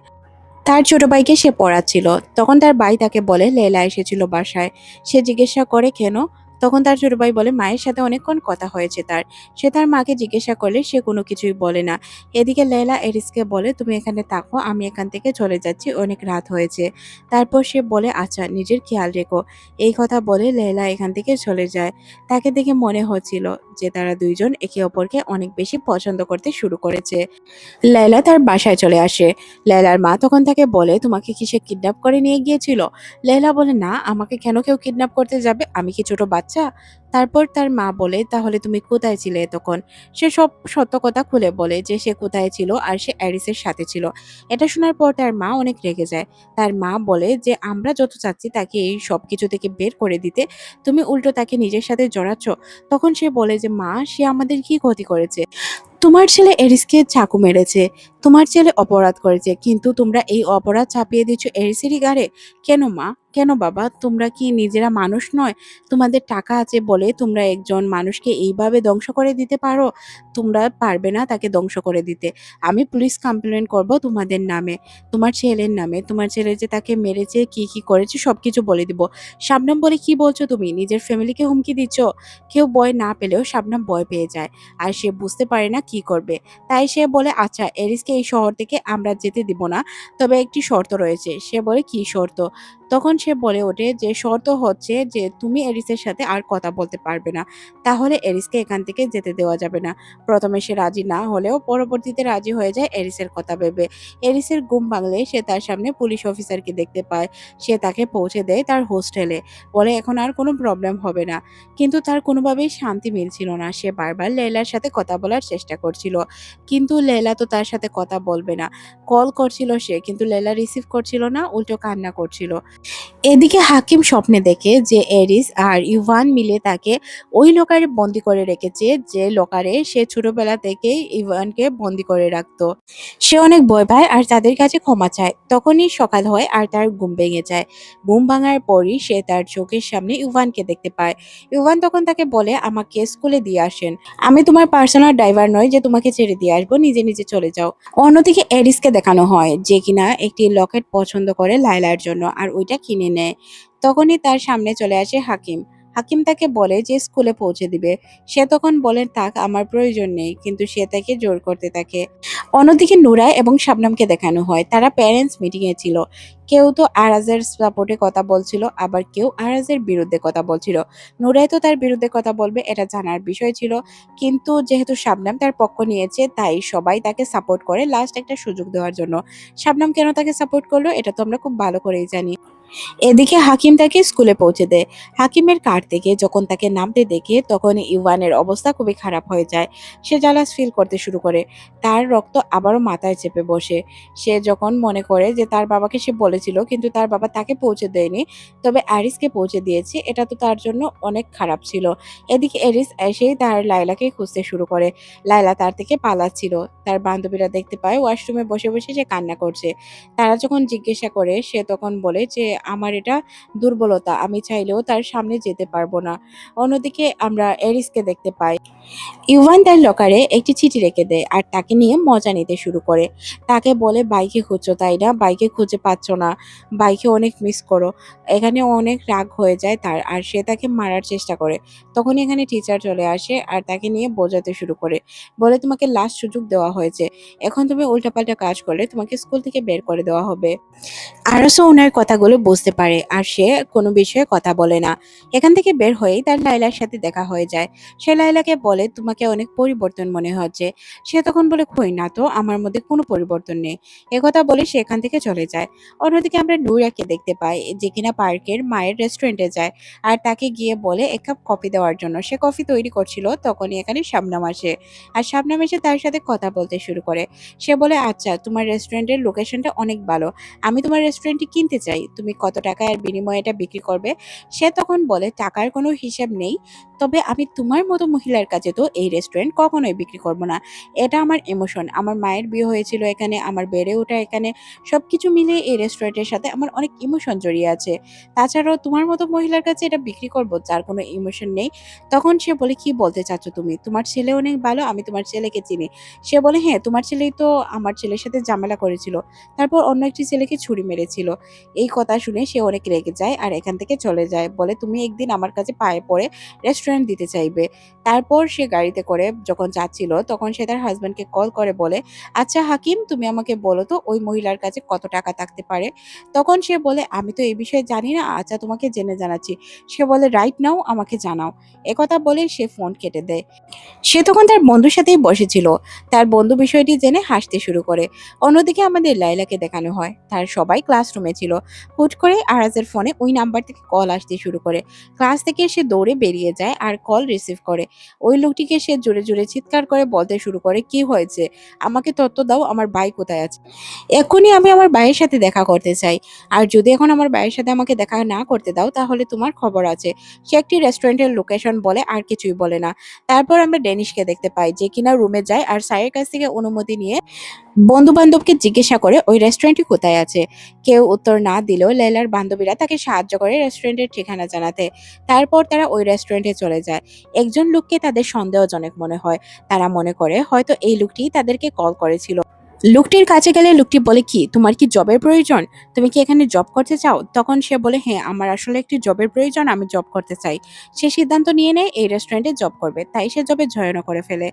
তার ছোট ভাইকে সে পড়াচ্ছিল। তখন তার ভাই তাকে বলে লেলা এসেছিল বাসায়। সে জিজ্ঞাসা করে কেন? তখন তার ছোট ভাই বলে মায়ের সাথে অনেকক্ষণ কথা হয়েছে তার। সে তার মাকে জিজ্ঞাসা করলে সে কোনো কিছুই বলে না। এদিকে লেলা এরিসকে বলে, তুমি এখানে থাকো, আমি এখান থেকে চলে যাচ্ছি, অনেক রাত হয়েছে। তারপর সে বলে, আচ্ছা নিজের খেয়াল রেখো। এই কথা বলে লেলা এখান থেকে চলে যায়। তাকে দেখে মনে হচ্ছিল যে তারা দুইজন একে অপরকে অনেক বেশি পছন্দ করতে শুরু করেছে। লায়লা তার বাসায় চলে আসে। লায়লার মা তখন তাকে বলে, তোমাকে কি সে কিডন্যাপ করে নিয়ে গিয়েছিল? লায়লা বলে, না, আমাকে কেন কেউ কিডন্যাপ করতে যাবে? আমি কি ছোট বাচ্চা? তারপর তার মা বলে, তাহলে তুমি কোথায় ছিলে তখন? সে সব সত্য কথা খুলে বলে যে সে কোথায় ছিল আর সে অ্যারিসের সাথে ছিল। এটা শোনার পর তার মা অনেক রেগে যায়। তার মা বলে যে, আমরা যত চাচ্ছি তাকে এই সব কিছু থেকে বের করে দিতে, তুমি উল্টো তাকে নিজের সাথে জড়াচ্ছ। তখন সে বলে যে, মা, সে আমাদের কি ক্ষতি করেছে? তোমার ছেলে এরিসকে চাকু মেরেছে। তোমার ছেলে অপরাধ করেছে। কিন্তু তোমরা এই অপরাধ চাপিয়ে দিচ্ছ এরিসেরই ঘাড়ে। কেন মা? কেন বাবা? তোমরা কি নিজেরা মানুষ নয়? তোমাদের টাকা আছে বলে তোমরা একজন মানুষকে এইভাবে ধ্বংস করে দিতে পারো? তোমরা পারবে না তাকে ধ্বংস করে দিতে। আমি পুলিশ কমপ্লেইন করব তোমাদের নামে, তোমার ছেলের নামে। তোমার ছেলে যে তাকে মেরেছে, কি করেছে সবকিছু বলে দিব। শাবনম বলে, কি বলছো তুমি? নিজের ফ্যামিলিকে হুমকি দিচ্ছ? কেউ ভয় না পেলেও শাবনম ভয় পেয়ে যায়। আর সে বুঝতে পারে না কি করবে। তাই সে বলে, আচ্ছা এরিসকে এই শহর থেকে আমরা যেতে দিব না, তবে একটি শর্ত রয়েছে। সে বলে, কি শর্ত? তখন সে বলে ওঠে যে শর্ত হচ্ছে যে তুমি এরিসের সাথে আর কথা বলতে পারবে না, তাহলে এরিসকে এখান থেকে যেতে দেওয়া যাবে না। প্রথমে সে রাজি না হলেও পরবর্তীতে রাজি হয়ে যায় এরিসের কথা ভেবে। এরিসের ঘুম ভাঙলে সে তার সামনে পুলিশ অফিসারকে দেখতে পায়। সে তাকে পৌঁছে দেয় তার হোস্টেলে। বলে এখন আর কোনো প্রবলেম হবে না। কিন্তু তার কোনোভাবেই শান্তি মিলছিল না। সে বারবার লেলার সাথে কথা বলার চেষ্টা করছিল। কিন্তু লেলা তো তার সাথে কথা বলবে না। কল করছিল সে, কিন্তু লেলা রিসিভ করছিল না, উল্টো কান্না করছিল। এদিকে হাকিম স্বপ্নে দেখে যে এরিস আর ইভান মিলে তাকে ওই লোকারে বন্দি করে রেখেছে, যে লোকারে সে ছোটবেলা থেকেই ইভানকে বন্দি করে রাখতো। সে অনেক ভয় পায় আর তাদের কাছে ক্ষমা চায়। তখনই সকাল হয় আর তার ঘুম ভেঙে যায়। ঘুম ভাঙার পরই সে তার চোখের সামনে ইভানকে দেখতে পায়। ইভান তখন তাকে বলে, আমাকে স্কুলে দিয়ে আসেন, আমি তোমার পার্সোনাল ড্রাইভার নয় যে তোমাকে ছেড়ে দিয়ে আসবো, নিজে নিজে চলে যাও। অন্যদিকে এরিসকে দেখানো হয় যে কিনা একটি লকেট পছন্দ করে লায়লার জন্য আর ওইটা কিনে নেয়। তখনই তার সামনে চলে আসে হাকিম। হাকিম তাকে বলে যে স্কুলে পৌঁছে দিবে। সে তখন বলেন, থাক, আমার প্রয়োজন নেই, কিন্তু সে তাকে জোর করতে থাকে। অন্যদিকে নুরা এবং শাবনামকে দেখানো হয় তারা প্যারেন্টস মিটিং এ ছিল। কেউ তো আরাজের সাপোর্টে কথা বলছিল, আবার কেউ আরাজের বিরুদ্ধে কথা বলছিল। নুরাই তো তার বিরুদ্ধে কথা বলবে এটা জানার বিষয় ছিল, কিন্তু যেহেতু শাবনাম তার পক্ষ নিয়েছে তাই সবাই তাকে সাপোর্ট করে লাস্ট একটা সুযোগ দেওয়ার জন্য। শাবনাম কেন তাকে সাপোর্ট করলো এটা তো আমরা খুব ভালো করেই জানি। এদিকে হাকিম তাকে স্কুলে পৌঁছে দেয়। হাকিমের কার থেকে যখন তাকে নামতে দেখে তখন ইভানের অবস্থা খুবই খারাপ হয়ে যায়। সে জ্বালাস ফিল করতে শুরু করে। তার রক্ত আবারও মাথায় চেপে বসে। সে যখন মনে করে যে তার বাবাকে সে বলেছিল কিন্তু তার বাবা তাকে পৌঁছে দেয়নি, তবে অ্যারিসকে পৌঁছে দিয়েছে, এটা তো তার জন্য অনেক খারাপ ছিল। এদিকে এরিস এসেই তার লায়লাকে খুঁজতে শুরু করে। লায়লা তার থেকে পালাচ্ছিল। তার বান্ধবীরা দেখতে পায় ওয়াশরুমে বসে বসে সে কান্না করছে। তারা যখন জিজ্ঞাসা করে সে তখন বলে যে আমার এটা দুর্বলতা, আমি চাইলেও তার সামনে যেতে পারবো না। অন্যদিকে আমরা এরিসকে দেখতে পাই। ইভান তার লকারে একটি চিঠি রেখে দেয় আর তাকে নিয়ে মজা নিতে শুরু করে। তাকে বলে, বাইকে খুঁজছো তাই না, বাইকে খুঁজে পাচ্ছ না, বাইকে অনেক মিস করো। এখানে অনেক রাগ হয়ে যায় তার আর সে তাকে মারার চেষ্টা করে। তখন এখানে টিচার চলে আসে আর তাকে নিয়ে বোঝাতে শুরু করে। বলে, তোমাকে লাস্ট সুযোগ দেওয়া হয়েছে, এখন তুমি উল্টাপাল্টা কাজ করলে তোমাকে স্কুল থেকে বের করে দেওয়া হবে। আরসও ওনার কথাগুলো বুঝতে পারে আর সে কোনো বিষয়ে কথা বলে না। এখান থেকে বের হয়েই তার লায়লার সাথে দেখা হয়ে যায়। সে লায়লাকে বলে, তোমাকে অনেক পরিবর্তন মনে হচ্ছে। সে তখন বলে, কই না তো, আমার মধ্যে কোনো পরিবর্তন নেই। একথা বলে সে এখান থেকে চলে যায়। অন্যদিকে আমরা নুরাকে দেখতে পাই যে কিনা পার্কের মায়ের রেস্টুরেন্টে যায় আর তাকে গিয়ে বলে এক কাপ কফি দেওয়ার জন্য। সে কফি তৈরি করছিল তখনই এখানে শাবনাম আসে আর শাবনাম এসে তার সাথে কথা বলতে শুরু করে। সে বলে, আচ্ছা, তোমার রেস্টুরেন্টের লোকেশনটা অনেক ভালো, আমি তোমার রেস্টুরেন্টে কিনতে চাই, তুমি কত টাকার বিনিময়ে এটা বিক্রি করবে? সে তখন বলে, টাকার কোনো হিসাব নেই, তবে আমি তোমার মতো মহিলার কাছে তো এই রেস্টুরেন্ট কখনোই বিক্রি করব না। এটা আমার ইমোশন, আমার মায়ের বিয়ে হয়েছিল এখানে, আমার বেড়ে ওঠা এখানে, সবকিছু মিলিয়ে এই রেস্টুরেন্টের সাথে আমার অনেক ইমোশন জড়িয়ে আছে। তাছাড়াও তোমার মতো মহিলার কাছে এটা বিক্রি করব যার কোনো ইমোশন নেই? তখন সে বলে, কি বলতে চাচ্ছ তুমি? তোমার ছেলে অনেক ভালো, আমি তোমার ছেলেকে চিনি। সে বলে, হ্যাঁ, তোমার ছেলেই তো আমার ছেলের সাথে ঝামেলা করেছিল, তারপর অন্য একটি ছেলেকে ছুরি মেরেছিল। এই কথা শুনে সে অনেক রেগে যায় আর এখান থেকে চলে যায়। বলে, তুমি একদিন আমার কাছে পায়ে পড়ে রেস্টুরেন্ট দিতে চাইবে। তারপর সে গাড়িতে করে যখন যাচ্ছিল তখন সে তার হাজব্যান্ডকে কল করে বলে, আচ্ছা হাকিম, তুমি আমাকে বলো তো ওই মহিলার কাছে কত টাকা থাকতে পারে? তখন সে বলে, আমি তো এই বিষয়ে জানি না, আচ্ছা তোমাকে জেনে জানাচ্ছি। সে বলে, রাইট নাও আমাকে জানাও। একথা বলে সে ফোন কেটে দেয়। সে তখন তার বন্ধুর সাথেই বসেছিল। তার বন্ধু বিষয়টি জেনে হাসতে শুরু করে। অন্যদিকে আমাদের লায়লাকে দেখানো হয় তার সবাই ক্লাসরুমে ছিল। হুট করে আরাজের ফোনে ওই নাম্বার থেকে কল আসতে শুরু করে। ক্লাস থেকে সে দৌড়ে বেরিয়ে যায় আর কল রিসিভ করে। ওই লোকটিকে সে জোরে জোরে চিৎকার করে বলতে শুরু করে, কি হয়েছে, আমাকে তথ্য দাও, আমার ভাই কোথায় আছে, এখনই আমি আমার ভাইয়ের সাথে দেখা করতে চাই। আর যদি এখন আমার ভাইয়ের সাথে আমাকে দেখা না করতে দাও তাহলে তোমার খবর আছে। সে একটি রেস্টুরেন্টের লোকেশন বলে আর কিছুই বলে না। তারপর আমরা ডেনিশকে দেখতে পাই যে কিনা রুমে যায় আর স্যারের কাছ থেকে অনুমতি নিয়ে বন্ধু বান্ধবকে জিজ্ঞাসা করে ওই রেস্টুরেন্টটি কোথায় আছে। কেউ উত্তর না দিলেও লেলার বান্ধবীরা তাকে সাহায্য করে রেস্টুরেন্টের ঠিকানা জানাতে। তারপর তারা ওই রেস্টুরেন্টে চলে যায়। একজন লোককে তাদের সন্দেহজনক মনে হয়। তারা মনে করে হয়তো এই লোকটি তাদেরকে কল করেছিল। লোকটির কাছে গেলে লোকটি বলে, কি তোমার কি জবের প্রয়োজন, তুমি কি এখানে জব করতে চাও? তখন সে বলে, হ্যাঁ, আমার আসলে একটি জবের প্রয়োজন, আমি জব করতে চাই। সে সিদ্ধান্ত নিয়ে নেয় এই রেস্টুরেন্টে জব করবে, তাই সে জবে জয়েনও করে ফেলে।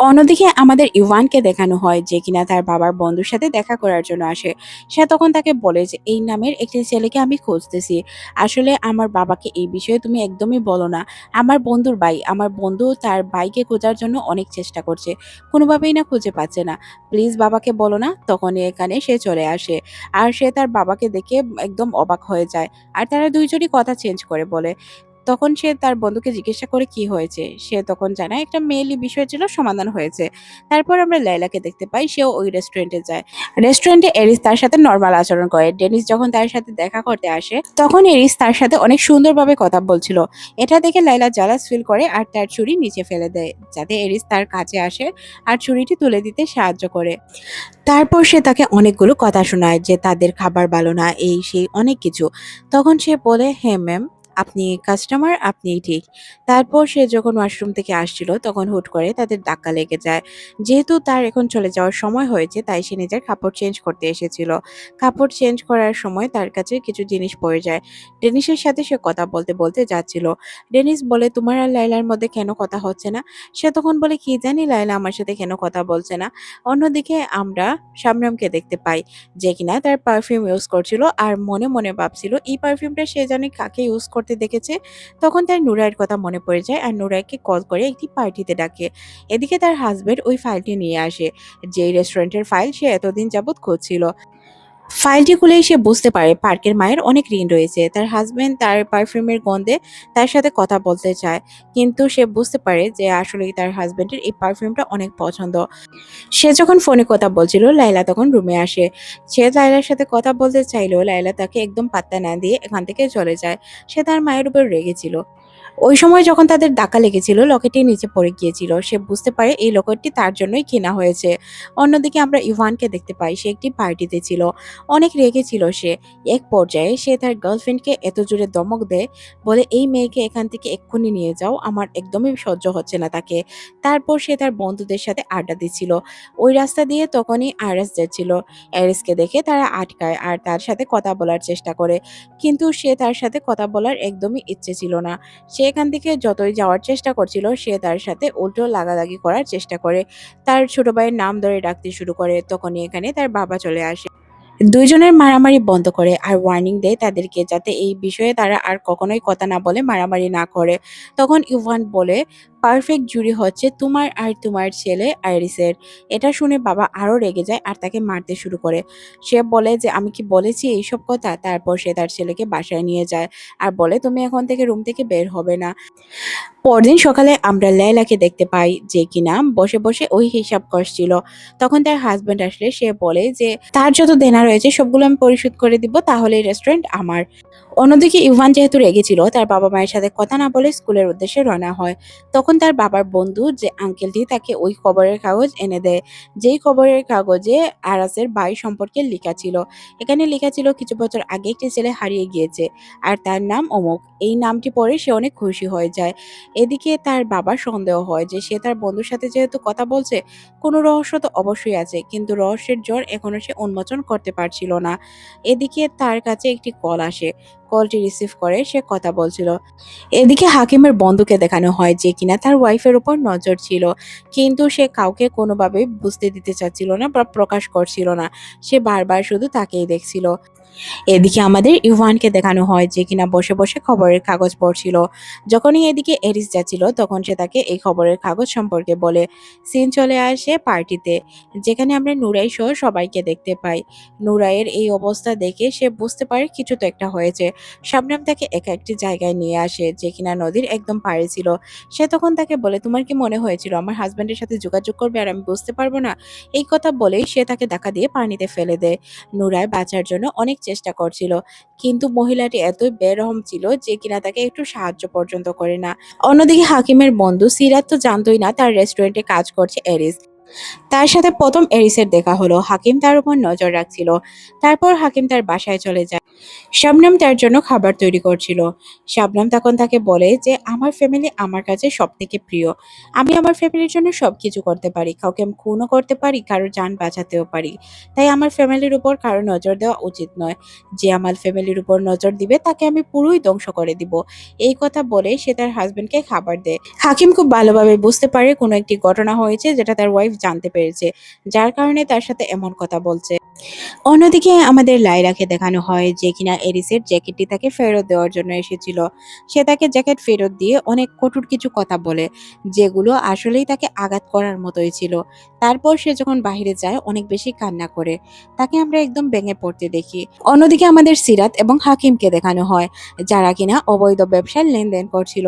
অন্যদিকে আমাদের ইভানকে দেখানো হয় যে কিনা তার বাবার বন্ধুর সাথে দেখা করার জন্য আসে। সে তখন তাকে বলে যে এই নামের একটি ছেলেকে আমি খুঁজতেছি, আসলে আমার বাবাকে এই বিষয়ে তুমি একদমই বলো না। আমার বন্ধুর ভাই, আমার বন্ধু তার ভাইকে খোঁজার জন্য অনেক চেষ্টা করছে, কোনোভাবেই না খুঁজে পাচ্ছে না, প্লিজ বাবাকে বলো না। তখনই এখানে সে চলে আসে আর সে তার বাবাকে দেখে একদম অবাক হয়ে যায়। আর তারা দুইজনই কথা চেঞ্জ করে বলে, তখন সে তার বন্ধুকে জিজ্ঞাসা করে কি হয়েছে। সে তখন জানায় একটা মেইলি বিষয় ছিল, সমাধান হয়েছে। তারপর আমরা লায়লাকে দেখতে পাই, সেও ওই রেস্টুরেন্টে যায়। রেস্টুরেন্টে এরিস তার সাথে নরমাল আচরণ করে। ডেনিস যখন তার সাথে দেখা করতে আসে তখন এরিস তার সাথে অনেক সুন্দরভাবে কথা বলছিল। এটা দেখে লায়লা জালাস ফিল করে আর তার ছুরি নিচে ফেলে দেয়, যাতে এরিস তার কাছে আসে আর ছুরিটি তুলে দিতে সাহায্য করে। তারপর সে তাকে অনেকগুলো কথা শোনায় যে তাদের খাবার ভালো না, এই সেই অনেক কিছু। তখন সে বলে, হ্যাঁ ম্যাম, আপনি কাস্টমার, আপনিই ঠিক। তারপর সে যখন ওয়াশরুম থেকে আসছিল তখন হুট করে তাদের ধাক্কা লেগে যায়। যেহেতু তার এখন চলে যাওয়ার সময় হয়েছে তাই সে নিজের কাপড় চেঞ্জ করতে এসেছিল। কাপড় চেঞ্জ করার সময় তার কাছে কিছু জিনিস পড়ে যায়। ডেনিসের সাথে সে কথা বলতে বলতে যাচ্ছিল। ডেনিস বলে, তোমার আর লায়লার মধ্যে কেন কথা হচ্ছে না? সে তখন বলে, কি জানি লায়লা আমার সাথে কেন কথা বলছে না। অন্যদিকে আমরা শাবনমকে দেখতে পাই, যে কিনা তার পারফিউম ইউজ করছিল আর মনে মনে ভাবছিল এই পারফিউমটা সে জানে কাকে ইউজ করতে দেখেছে। তখন তার নুরাইয়ের কথা মনে পড়ে যায় আর নুরাইকে কল করে একটি পার্টিতে ডাকে। এদিকে তার হাজবেন্ড ওই ফাইলটি নিয়ে আসে, যেই রেস্টুরেন্টের ফাইল সে এতদিন যাবৎ খুঁজছিল। ফাইলটি খুলেই সে বুঝতে পারে পার্কের মায়ের অনেক ঋণ রয়েছে। তার হাজবেন্ড তার পারফিউমের গন্ধে তার সাথে কথা বলতে চায়, কিন্তু সে বুঝতে পারে যে আসলে তার হাজবেন্ডের এই পারফিউমটা অনেক পছন্দ। সে যখন ফোনে কথা বলছিল লায়লা তখন রুমে আসে। সে লায়লার সাথে কথা বলতে চাইলেও লায়লা তাকে একদম পাত্তা না দিয়ে এখান থেকে চলে যায়। সে তার মায়ের উপর রেগেছিল। ওই সময় যখন তাদের ধাক্কা লেগেছিল লকেটটি নিচে পড়ে গিয়েছিল। সে বুঝতে পারে এই লকেটটি তার জন্যই কেনা হয়েছে। অন্যদিকে আমরা ইভানকে দেখতে পাই, সে একটি পার্টিতে ছিল। অনেক রেগে ছিল সে। এক পর্যায়ে সে তার গার্লফ্রেন্ডকে এত জোরে ধমক দেয়, বলে এই মেয়েকে এখান থেকে এক্ষুনি নিয়ে যাও, আমার একদমই সহ্য হচ্ছে না তাকে। তারপর সে তার বন্ধুদের সাথে আড্ডা দিচ্ছিল। ওই রাস্তা দিয়ে তখনই আইরিস যাচ্ছিল। আইরিসকে দেখে তারা আটকায় আর তার সাথে কথা বলার চেষ্টা করে, কিন্তু সে তার সাথে কথা বলার একদমই ইচ্ছে ছিল না। সে এখান থেকে যতই যাওয়ার চেষ্টা করছিল সে তার সাথে উল্টো লাগালাগি করার চেষ্টা করে। তার ছোট ভাইয়ের নাম ধরে ডাকতে শুরু করে। তখনই এখানে তার বাবা চলে আসে। দুইজনের মারামারি বন্ধ করে আর ওয়ার্নিং দেয় তাদেরকে, যাতে এই বিষয়ে তারা আর কখনোই কথা না বলে, মারামারি না করে। তখন ইভান বলে, পারফেক্ট জুরি হচ্ছে তোমার আর তোমার ছেলে আইরিসের। এটা শুনে বাবা আরো রেগে যায় আর তাকে মারতে শুরু করে। সে বলে যে আমি কি বলেছি এইসব কথা। তারপর সে তার ছেলেকে বাসায় নিয়ে যায় আর বলে, তুমি এখন থেকে রুম থেকে বের হবে না। পরদিন সকালে আমরা লায়লাকে দেখতে পাই, যে কিনা বসে বসে ওই হিসাব কষছিল। তখন তার হাজবেন্ড আসলে সে বলে যে তার যত দেনা রয়েছে সবগুলো আমি পরিশোধ করে দিব, তাহলে এই রেস্টুরেন্ট আমার। অন্যদিকে ইভান যেহেতু রেগেছিল তার বাবা মায়ের সাথে কথা না বলে স্কুলের উদ্দেশ্যে রওনা হয়। তখন তার বাবার বন্ধু যে আঙ্কেলটি তাকে ওই খবরের কাগজ এনে দেয়, যেই খবরের কাগজে আরাসের ভাই সম্পর্কে লেখা ছিল। এখানে লেখা ছিল কিছু বছর আগে একটি ছেলে হারিয়ে গিয়েছে আর তার নাম অমুক। এই নামটি পড়ে সে অনেক খুশি হয়ে যায়। এদিকে তার বাবার সন্দেহ হয় যে সে তার বন্ধুর সাথে যেহেতু কথা বলছে, কোনো রহস্য তো অবশ্যই আছে, কিন্তু রহস্যের জোর এখনো সে উন্মোচন করতে পারছিল না। এদিকে তার কাছে একটি কল আসে। কলটি রিসিভ করে সে কথা বলছিল। এদিকে হাকিমের বন্ধুকে দেখানো হয়, যে কিনা তার ওয়াইফের উপর নজর ছিল, কিন্তু সে কাউকে কোনোভাবেই বুঝতে দিতে চাচ্ছিল না বা প্রকাশ করছিল না। সে বারবার শুধু তাকেই দেখছিল। এদিকে আমাদের ইভানকে দেখানো হয়, যে কিনা বসে বসে খবরের কাগজ পড়ছিল। যখনই এদিকে এরিস যাচ্ছিল তখন সে তাকে এই খবরের কাগজ সম্পর্কে বলে। সিন চলে আসে পার্টিতে, যেখানে আমরা নুরাই সহ সবাইকে দেখতে পাই। নুরাইয়ের এই অবস্থা দেখে সে বুঝতে পারে কিছু তো একটা হয়েছে। শাবনাম তাকে একা একটি জায়গায় নিয়ে আসে, যে কিনা নদীর একদম পাড়ে ছিল। সে তখন তাকে বলে, তোমার কি মনে হয়েছিল আমার হাজবেন্ডের সাথে যোগাযোগ করবে আর আমি বুঝতে পারবো না? এই কথা বলেই সে তাকে ধাক্কা দিয়ে পানিতে ফেলে দেয়। নুরাই বাঁচার জন্য অনেক চেষ্টা করছিল, কিন্তু মহিলাটি এতই বেরহম ছিল যে কিনা তাকে একটু সাহায্য পর্যন্ত করে না। অন্যদিকে হাকিমের বন্ধু সিরাত তো জানতোই না তার রেস্টুরেন্টে কাজ করছে এরিস। তার সাথে প্রথম এরিসের দেখা হলো, হাকিম তার উপর নজর রাখছিল। তারপর হাকিম তার বাসায় চলে যায়। শবনম তার জন্য খাবার তৈরি করছিল। শবনম তখন তাকে বলে যে আমার ফ্যামিলি আমার কাছে সব থেকে প্রিয়। আমি আমার ফ্যামিলির জন্য সবকিছু করতে পারি, কাউকে আমি খুনও করতে পারি, কারো জান বাঁচাতেও পারি। তাই আমার ফ্যামিলির উপর কারো নজর দেওয়া উচিত নয়। যে আমার ফ্যামিলির উপর নজর দিবে তাকে আমি পুরোই ধ্বংস করে দিব। এই কথা বলে সে তার হাজবেন্ডকে খাবার দেয়। হাকিম খুব ভালোভাবে বুঝতে পারে কোনো একটি ঘটনা হয়েছে যেটা তার ওয়াইফ জানতে পেরেছে, যার কারণে তার সাথে এমন কথা বলছে। অন্যদিকে আমাদের লায়লাকে দেখানো হয় যে কিনা এরিসের জ্যাকেটটি তাকে ফেরত দেওয়ার জন্য এসেছিল। সে তাকে জ্যাকেট ফেরত দিয়ে অনেক কটূর কিছু কথা বলে, যেগুলো আসলেই তাকে আঘাত করার মতোই ছিল। তারপর সে যখন বাইরে যায় অনেক বেশি কান্না করে, তাকে আমরা একদম ভেঙে পড়তে দেখি। অন্যদিকে আমাদের সিরাত এবং হাকিমকে দেখানো হয়, যারা কিনা অবৈধ ব্যবসার লেনদেন করছিল।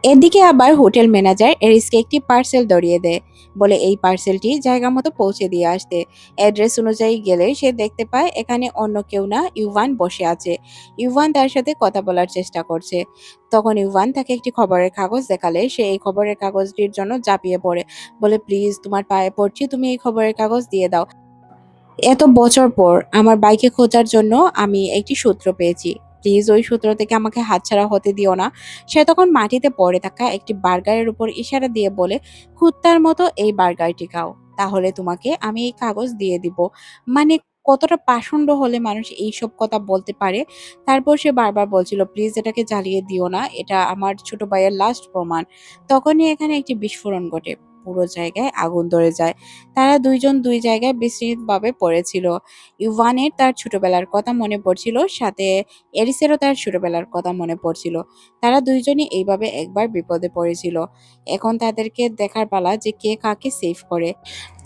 এদিকে আবার হোটেল ম্যানেজার এরিসকে একটি পার্সেল ধরিয়ে দেয়, বলে এই পার্সেলটি জায়গা মতো পৌঁছে দিয়ে আসতে। অ্যাড্রেস অনুযায়ী গেলে সে দেখতে পায় এখানে অন্য কেউ না, ইউভান বসে আছে। ইউভান তার সাথে কথা বলার চেষ্টা করছে। তখন ইউভান তাকে একটি খবরের কাগজ দেখালে সে এই খবরের কাগজটির জন্য ঝাঁপিয়ে পড়ে, বলে প্লিজ তোমার পায়ে পড়ছি, তুমি এই খবরের কাগজ দিয়ে দাও। এত বছর পর আমার বাইকে খোঁজার জন্য আমি একটি সূত্র পেয়েছি। প্লিজ ওই সূত্র থেকে আমাকে হাতছাড়া হতে দিও না। সে তখন মাটিতে পড়ে থাকা একটি বার্গারের উপর ইশারা দিয়ে বলে, কুত্তার মতো এই বার্গারটি খাও, তাহলে তোমাকে আমি এই কাগজ দিয়ে দিব। মানে কতটা পাষণ্ড হলে মানুষ এইসব কথা বলতে পারে। তারপর সে বারবার বলছিল, প্লিজ এটাকে জ্বালিয়ে দিও না, এটা আমার ছোট ভাইয়ের লাস্ট প্রমাণ। তখনই এখানে একটি বিস্ফোরণ ঘটে, পুরো জায়গায় আগুন ধরে যায়। তারা দুইজন দুই জায়গায় বিস্তৃতভাবে পড়েছিল। ইভানের তার ছোটবেলার কথা মনে পড়ছিল, সাথে এরিসেরও তার ছোটবেলার কথা মনে পড়ছিল। তারা দুইজনই এইভাবে একবার বিপদে পড়েছিল। এখন তাদেরকে দেখার পালা যে কে কাকে সেভ করে।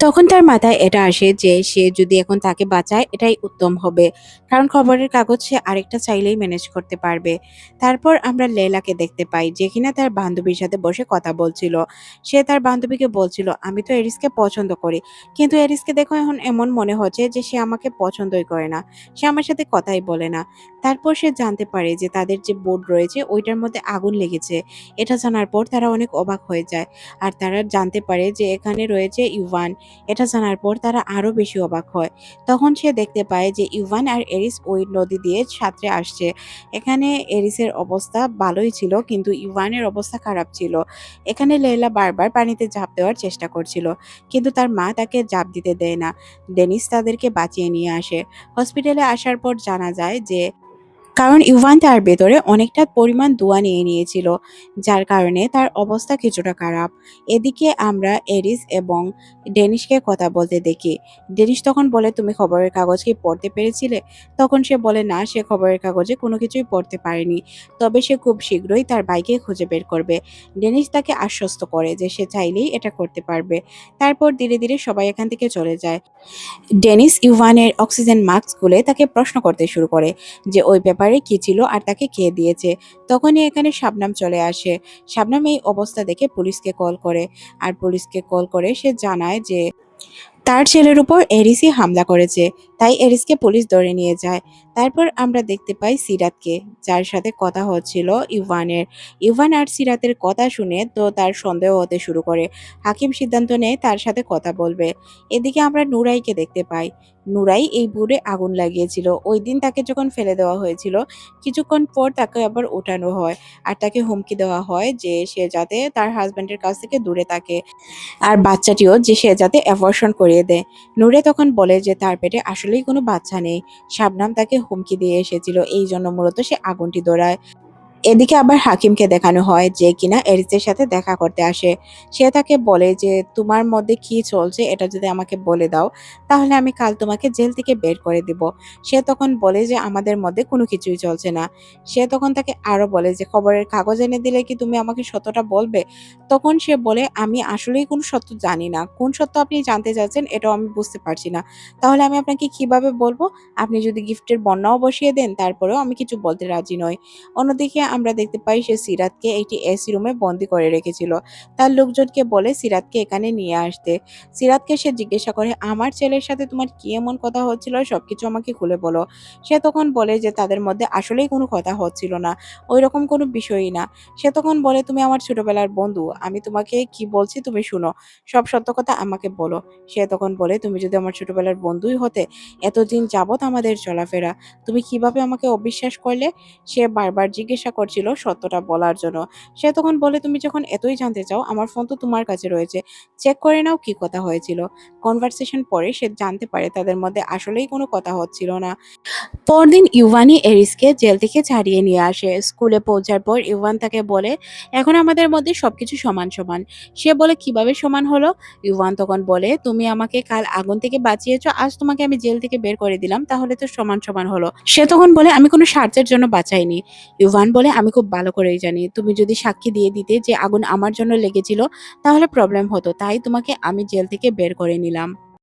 তখন তার মাথায় এটা আসে যে সে যদি এখন তাকে বাঁচায় এটাই উত্তম হবে, কারণ খবরের কাগজ সে আরেকটা চাইলেই ম্যানেজ করতে পারবে। তারপর আমরা লেলাকে দেখতে পাই যে কিনা তার বান্ধবীর সাথে বসে কথা বলছিল। সে তার বান্ধবীকে বলছিল, আমি তো এরিসকে পছন্দ করি, কিন্তু এরিসকে দেখো এখন এমন মনে হচ্ছে যে সে আমাকে পছন্দই করে না, সে আমার সাথে কথাই বলে না। তারপর সে জানতে পারে যে তাদের যে বোর্ড রয়েছে ওইটার মধ্যে আগুন লেগেছে। এটা জানার পর তারা অনেক অবাক হয়ে যায়। আর তারা জানতে পারে যে এখানে রয়েছে ইউভান। এটা জানার পর তারা আরো বেশি অবাক হয়। তখন সে দেখতে পায় যে ইউভান আর এরিস ওই নদী দিয়ে সাঁতরে আসছে। এখানে এরিসের অবস্থা ভালোই ছিল, কিন্তু ইউভানের অবস্থা খারাপ ছিল। এখানে লেলা বারবার পানিতে ঝাঁপ দেওয়ার চেষ্টা করছিল, কিন্তু তার মা তাকে ঝাঁপ দিতে দেয় না। ডেনিস তাদেরকে বাঁচিয়ে নিয়ে আসে। হসপিটালে আসার পর জানা যায় যে কারণ ইউভান তার ভেতরে অনেকটা পরিমাণ দোয়া নিয়ে নিয়েছিল, যার কারণে তার অবস্থা কিছুটা খারাপ। এদিকে আমরা এরিস এবং ডেনিসকে কথা বলতে দেখি। ডেনিস তখন বলে, তুমি খবরের কাগজ কি পড়তে পেরেছিলে? তখন সে বলে, না, সে খবরের কাগজে কোনো কিছুই পড়তে পারেনি, তবে সে খুব শীঘ্রই তার ভাইকে খুঁজে বের করবে। ডেনিস তাকে আশ্বস্ত করে যে সে চাইলেই এটা করতে পারবে। তারপর ধীরে ধীরে সবাই এখান থেকে চলে যায়। ডেনিস ইভানের অক্সিজেন মাস্ক খুলে তাকে প্রশ্ন করতে শুরু করে যে ওই ব্যাপারে কি ছিল আর তাকে কে দিয়েছে। তখনই এখানে শাবনাম চলে আসে। শাবনাম এই অবস্থা দেখে পুলিশকে কল করে, আর পুলিশকে কল করে সে জানায় যে তার ছেলের উপর এরিসই হামলা করেছে, তাই এরিসকে পুলিশ ধরে নিয়ে যায়। তারপর আমরা দেখতে পাই সিরাতকে, যার সাথে কথা হচ্ছিল ইভানের। ইভান আর সিরাতের কথা শুনে তো তার সন্দেহ হতে শুরু করে। হাকিম সিদ্ধান্ত নেয় তার সাথে কথা বলবে। এদিকে আমরা নুরাইকে দেখতে পাই। নুরাই এই বোর্ডে আগুন লাগিয়েছিল। ওই দিন তাকে যখন ফেলে দেওয়া হয়েছিল, কিছুক্ষণ পর তাকে আবার ওঠানো হয়, আর তাকে হুমকি দেওয়া হয় যে সে যাতে তার হাজবেন্ডের কাছ থেকে দূরে থাকে, আর বাচ্চাটিও যে সে যাতে অ্যাবর্শন করিয়ে দেয়। নূরে তখন বলে যে তার পেটে আসলেই কোনো বাচ্চা নেই, শাবনাম তাকে হুমকি দিয়ে এসেছিল, এই জন্য মূলত সে আগুনটি ধরায়। এদিকে আবার হাকিমকে দেখানো হয় যে কিনা এরিসের সাথে দেখা করতে আসে। সে তাকে বলে যে তোমার মধ্যে কি চলছে এটা যদি আমাকে বলে দাও, তাহলে আমি কাল তোমাকে জেল থেকে বের করে দিব। সে তখন বলে যে আমাদের মধ্যে কোনো কিছুই চলছে না। সে তখন তাকে আরো বলে যে খবরের কাগজ এনে দিলে কি তুমি আমাকে সত্যটা বলবে? তখন সে বলে, আমি আসলেই কোনো সত্য জানি না, কোন সত্য আপনি জানতে চাচ্ছেন এটাও আমি বুঝতে পারছি না, তাহলে আমি আপনাকে কিভাবে বলবো? আপনি যদি গিফটের বন্যাও বসিয়ে দেন তারপরেও আমি কিছু বলতে রাজি নই। অন্যদিকে আমরা দেখতে পাই সে সিরাতকে একটি এসি রুমে বন্দি করে রেখেছিল। তার লোকজনকে বলে সিরাতকে এখানে নিয়ে আসতে। সিরাতকে সে জিজ্ঞাসা করে, আমার ছেলের সাথে তোমার কি এমন কথা হচ্ছিল, সবকিছু আমাকে খুলে বলো। সে তখন বলে যে তাদের মধ্যে আসলেই কোনো কথা হচ্ছিল না, ওই রকম কোনো বিষয়ই না। সে তখন বলে, তুমি আমার ছোটবেলার বন্ধু, আমি তোমাকে কি বলছি তুমি শুনো, সব সত্য কথা আমাকে বলো। সে তখন বলে, তুমি যদি আমার ছোটবেলার বন্ধুই হতে, এতদিন যাবত আমাদের চলাফেরা, তুমি কিভাবে আমাকে অবিশ্বাস করলে? সে বারবার জিজ্ঞাসা করছিল সত্যটা বলার জন্য। সে তখন বলে, "তুমি যখন এতই জানতে চাও, আমার ফোন তো তোমার কাছে রয়েছে। চেক করে নাও কি কথা হয়েছিল।" কনভারসেশন পরে সে জানতে পারে তাদের মধ্যে আসলেই কোনো কথা হচ্ছিল না। পরদিন ইভানই এরিসকে জেল থেকে ছাড়িয়ে নিয়ে আসে। স্কুলে পৌঁছার পর ইভান তাকে বলে, "এখন আমাদের মধ্যে সবকিছু সমান সমান।" সে বলে, "কিভাবে সমান হলো?" ইভান তখন বলে, "তুমি আমাকে কাল আগুন থেকে বাঁচিয়েছো, আজ তোমাকে আমি জেল থেকে বের করে দিলাম, তাহলে তো সমান সমান হলো।" সে তখন বলে, "আমি কোনো স্বার্থের জন্য বাঁচাইনি।" ইভান বলে, "আমি খুব ভালো করেই জানি, তুমি যদি সাক্ষী দিয়ে দিতে যে আগুন আমার জন্য লেগেছিল, তাহলে প্রবলেম হতো, তাই তোমাকে আমি জেল থেকে বের করে নিলাম।"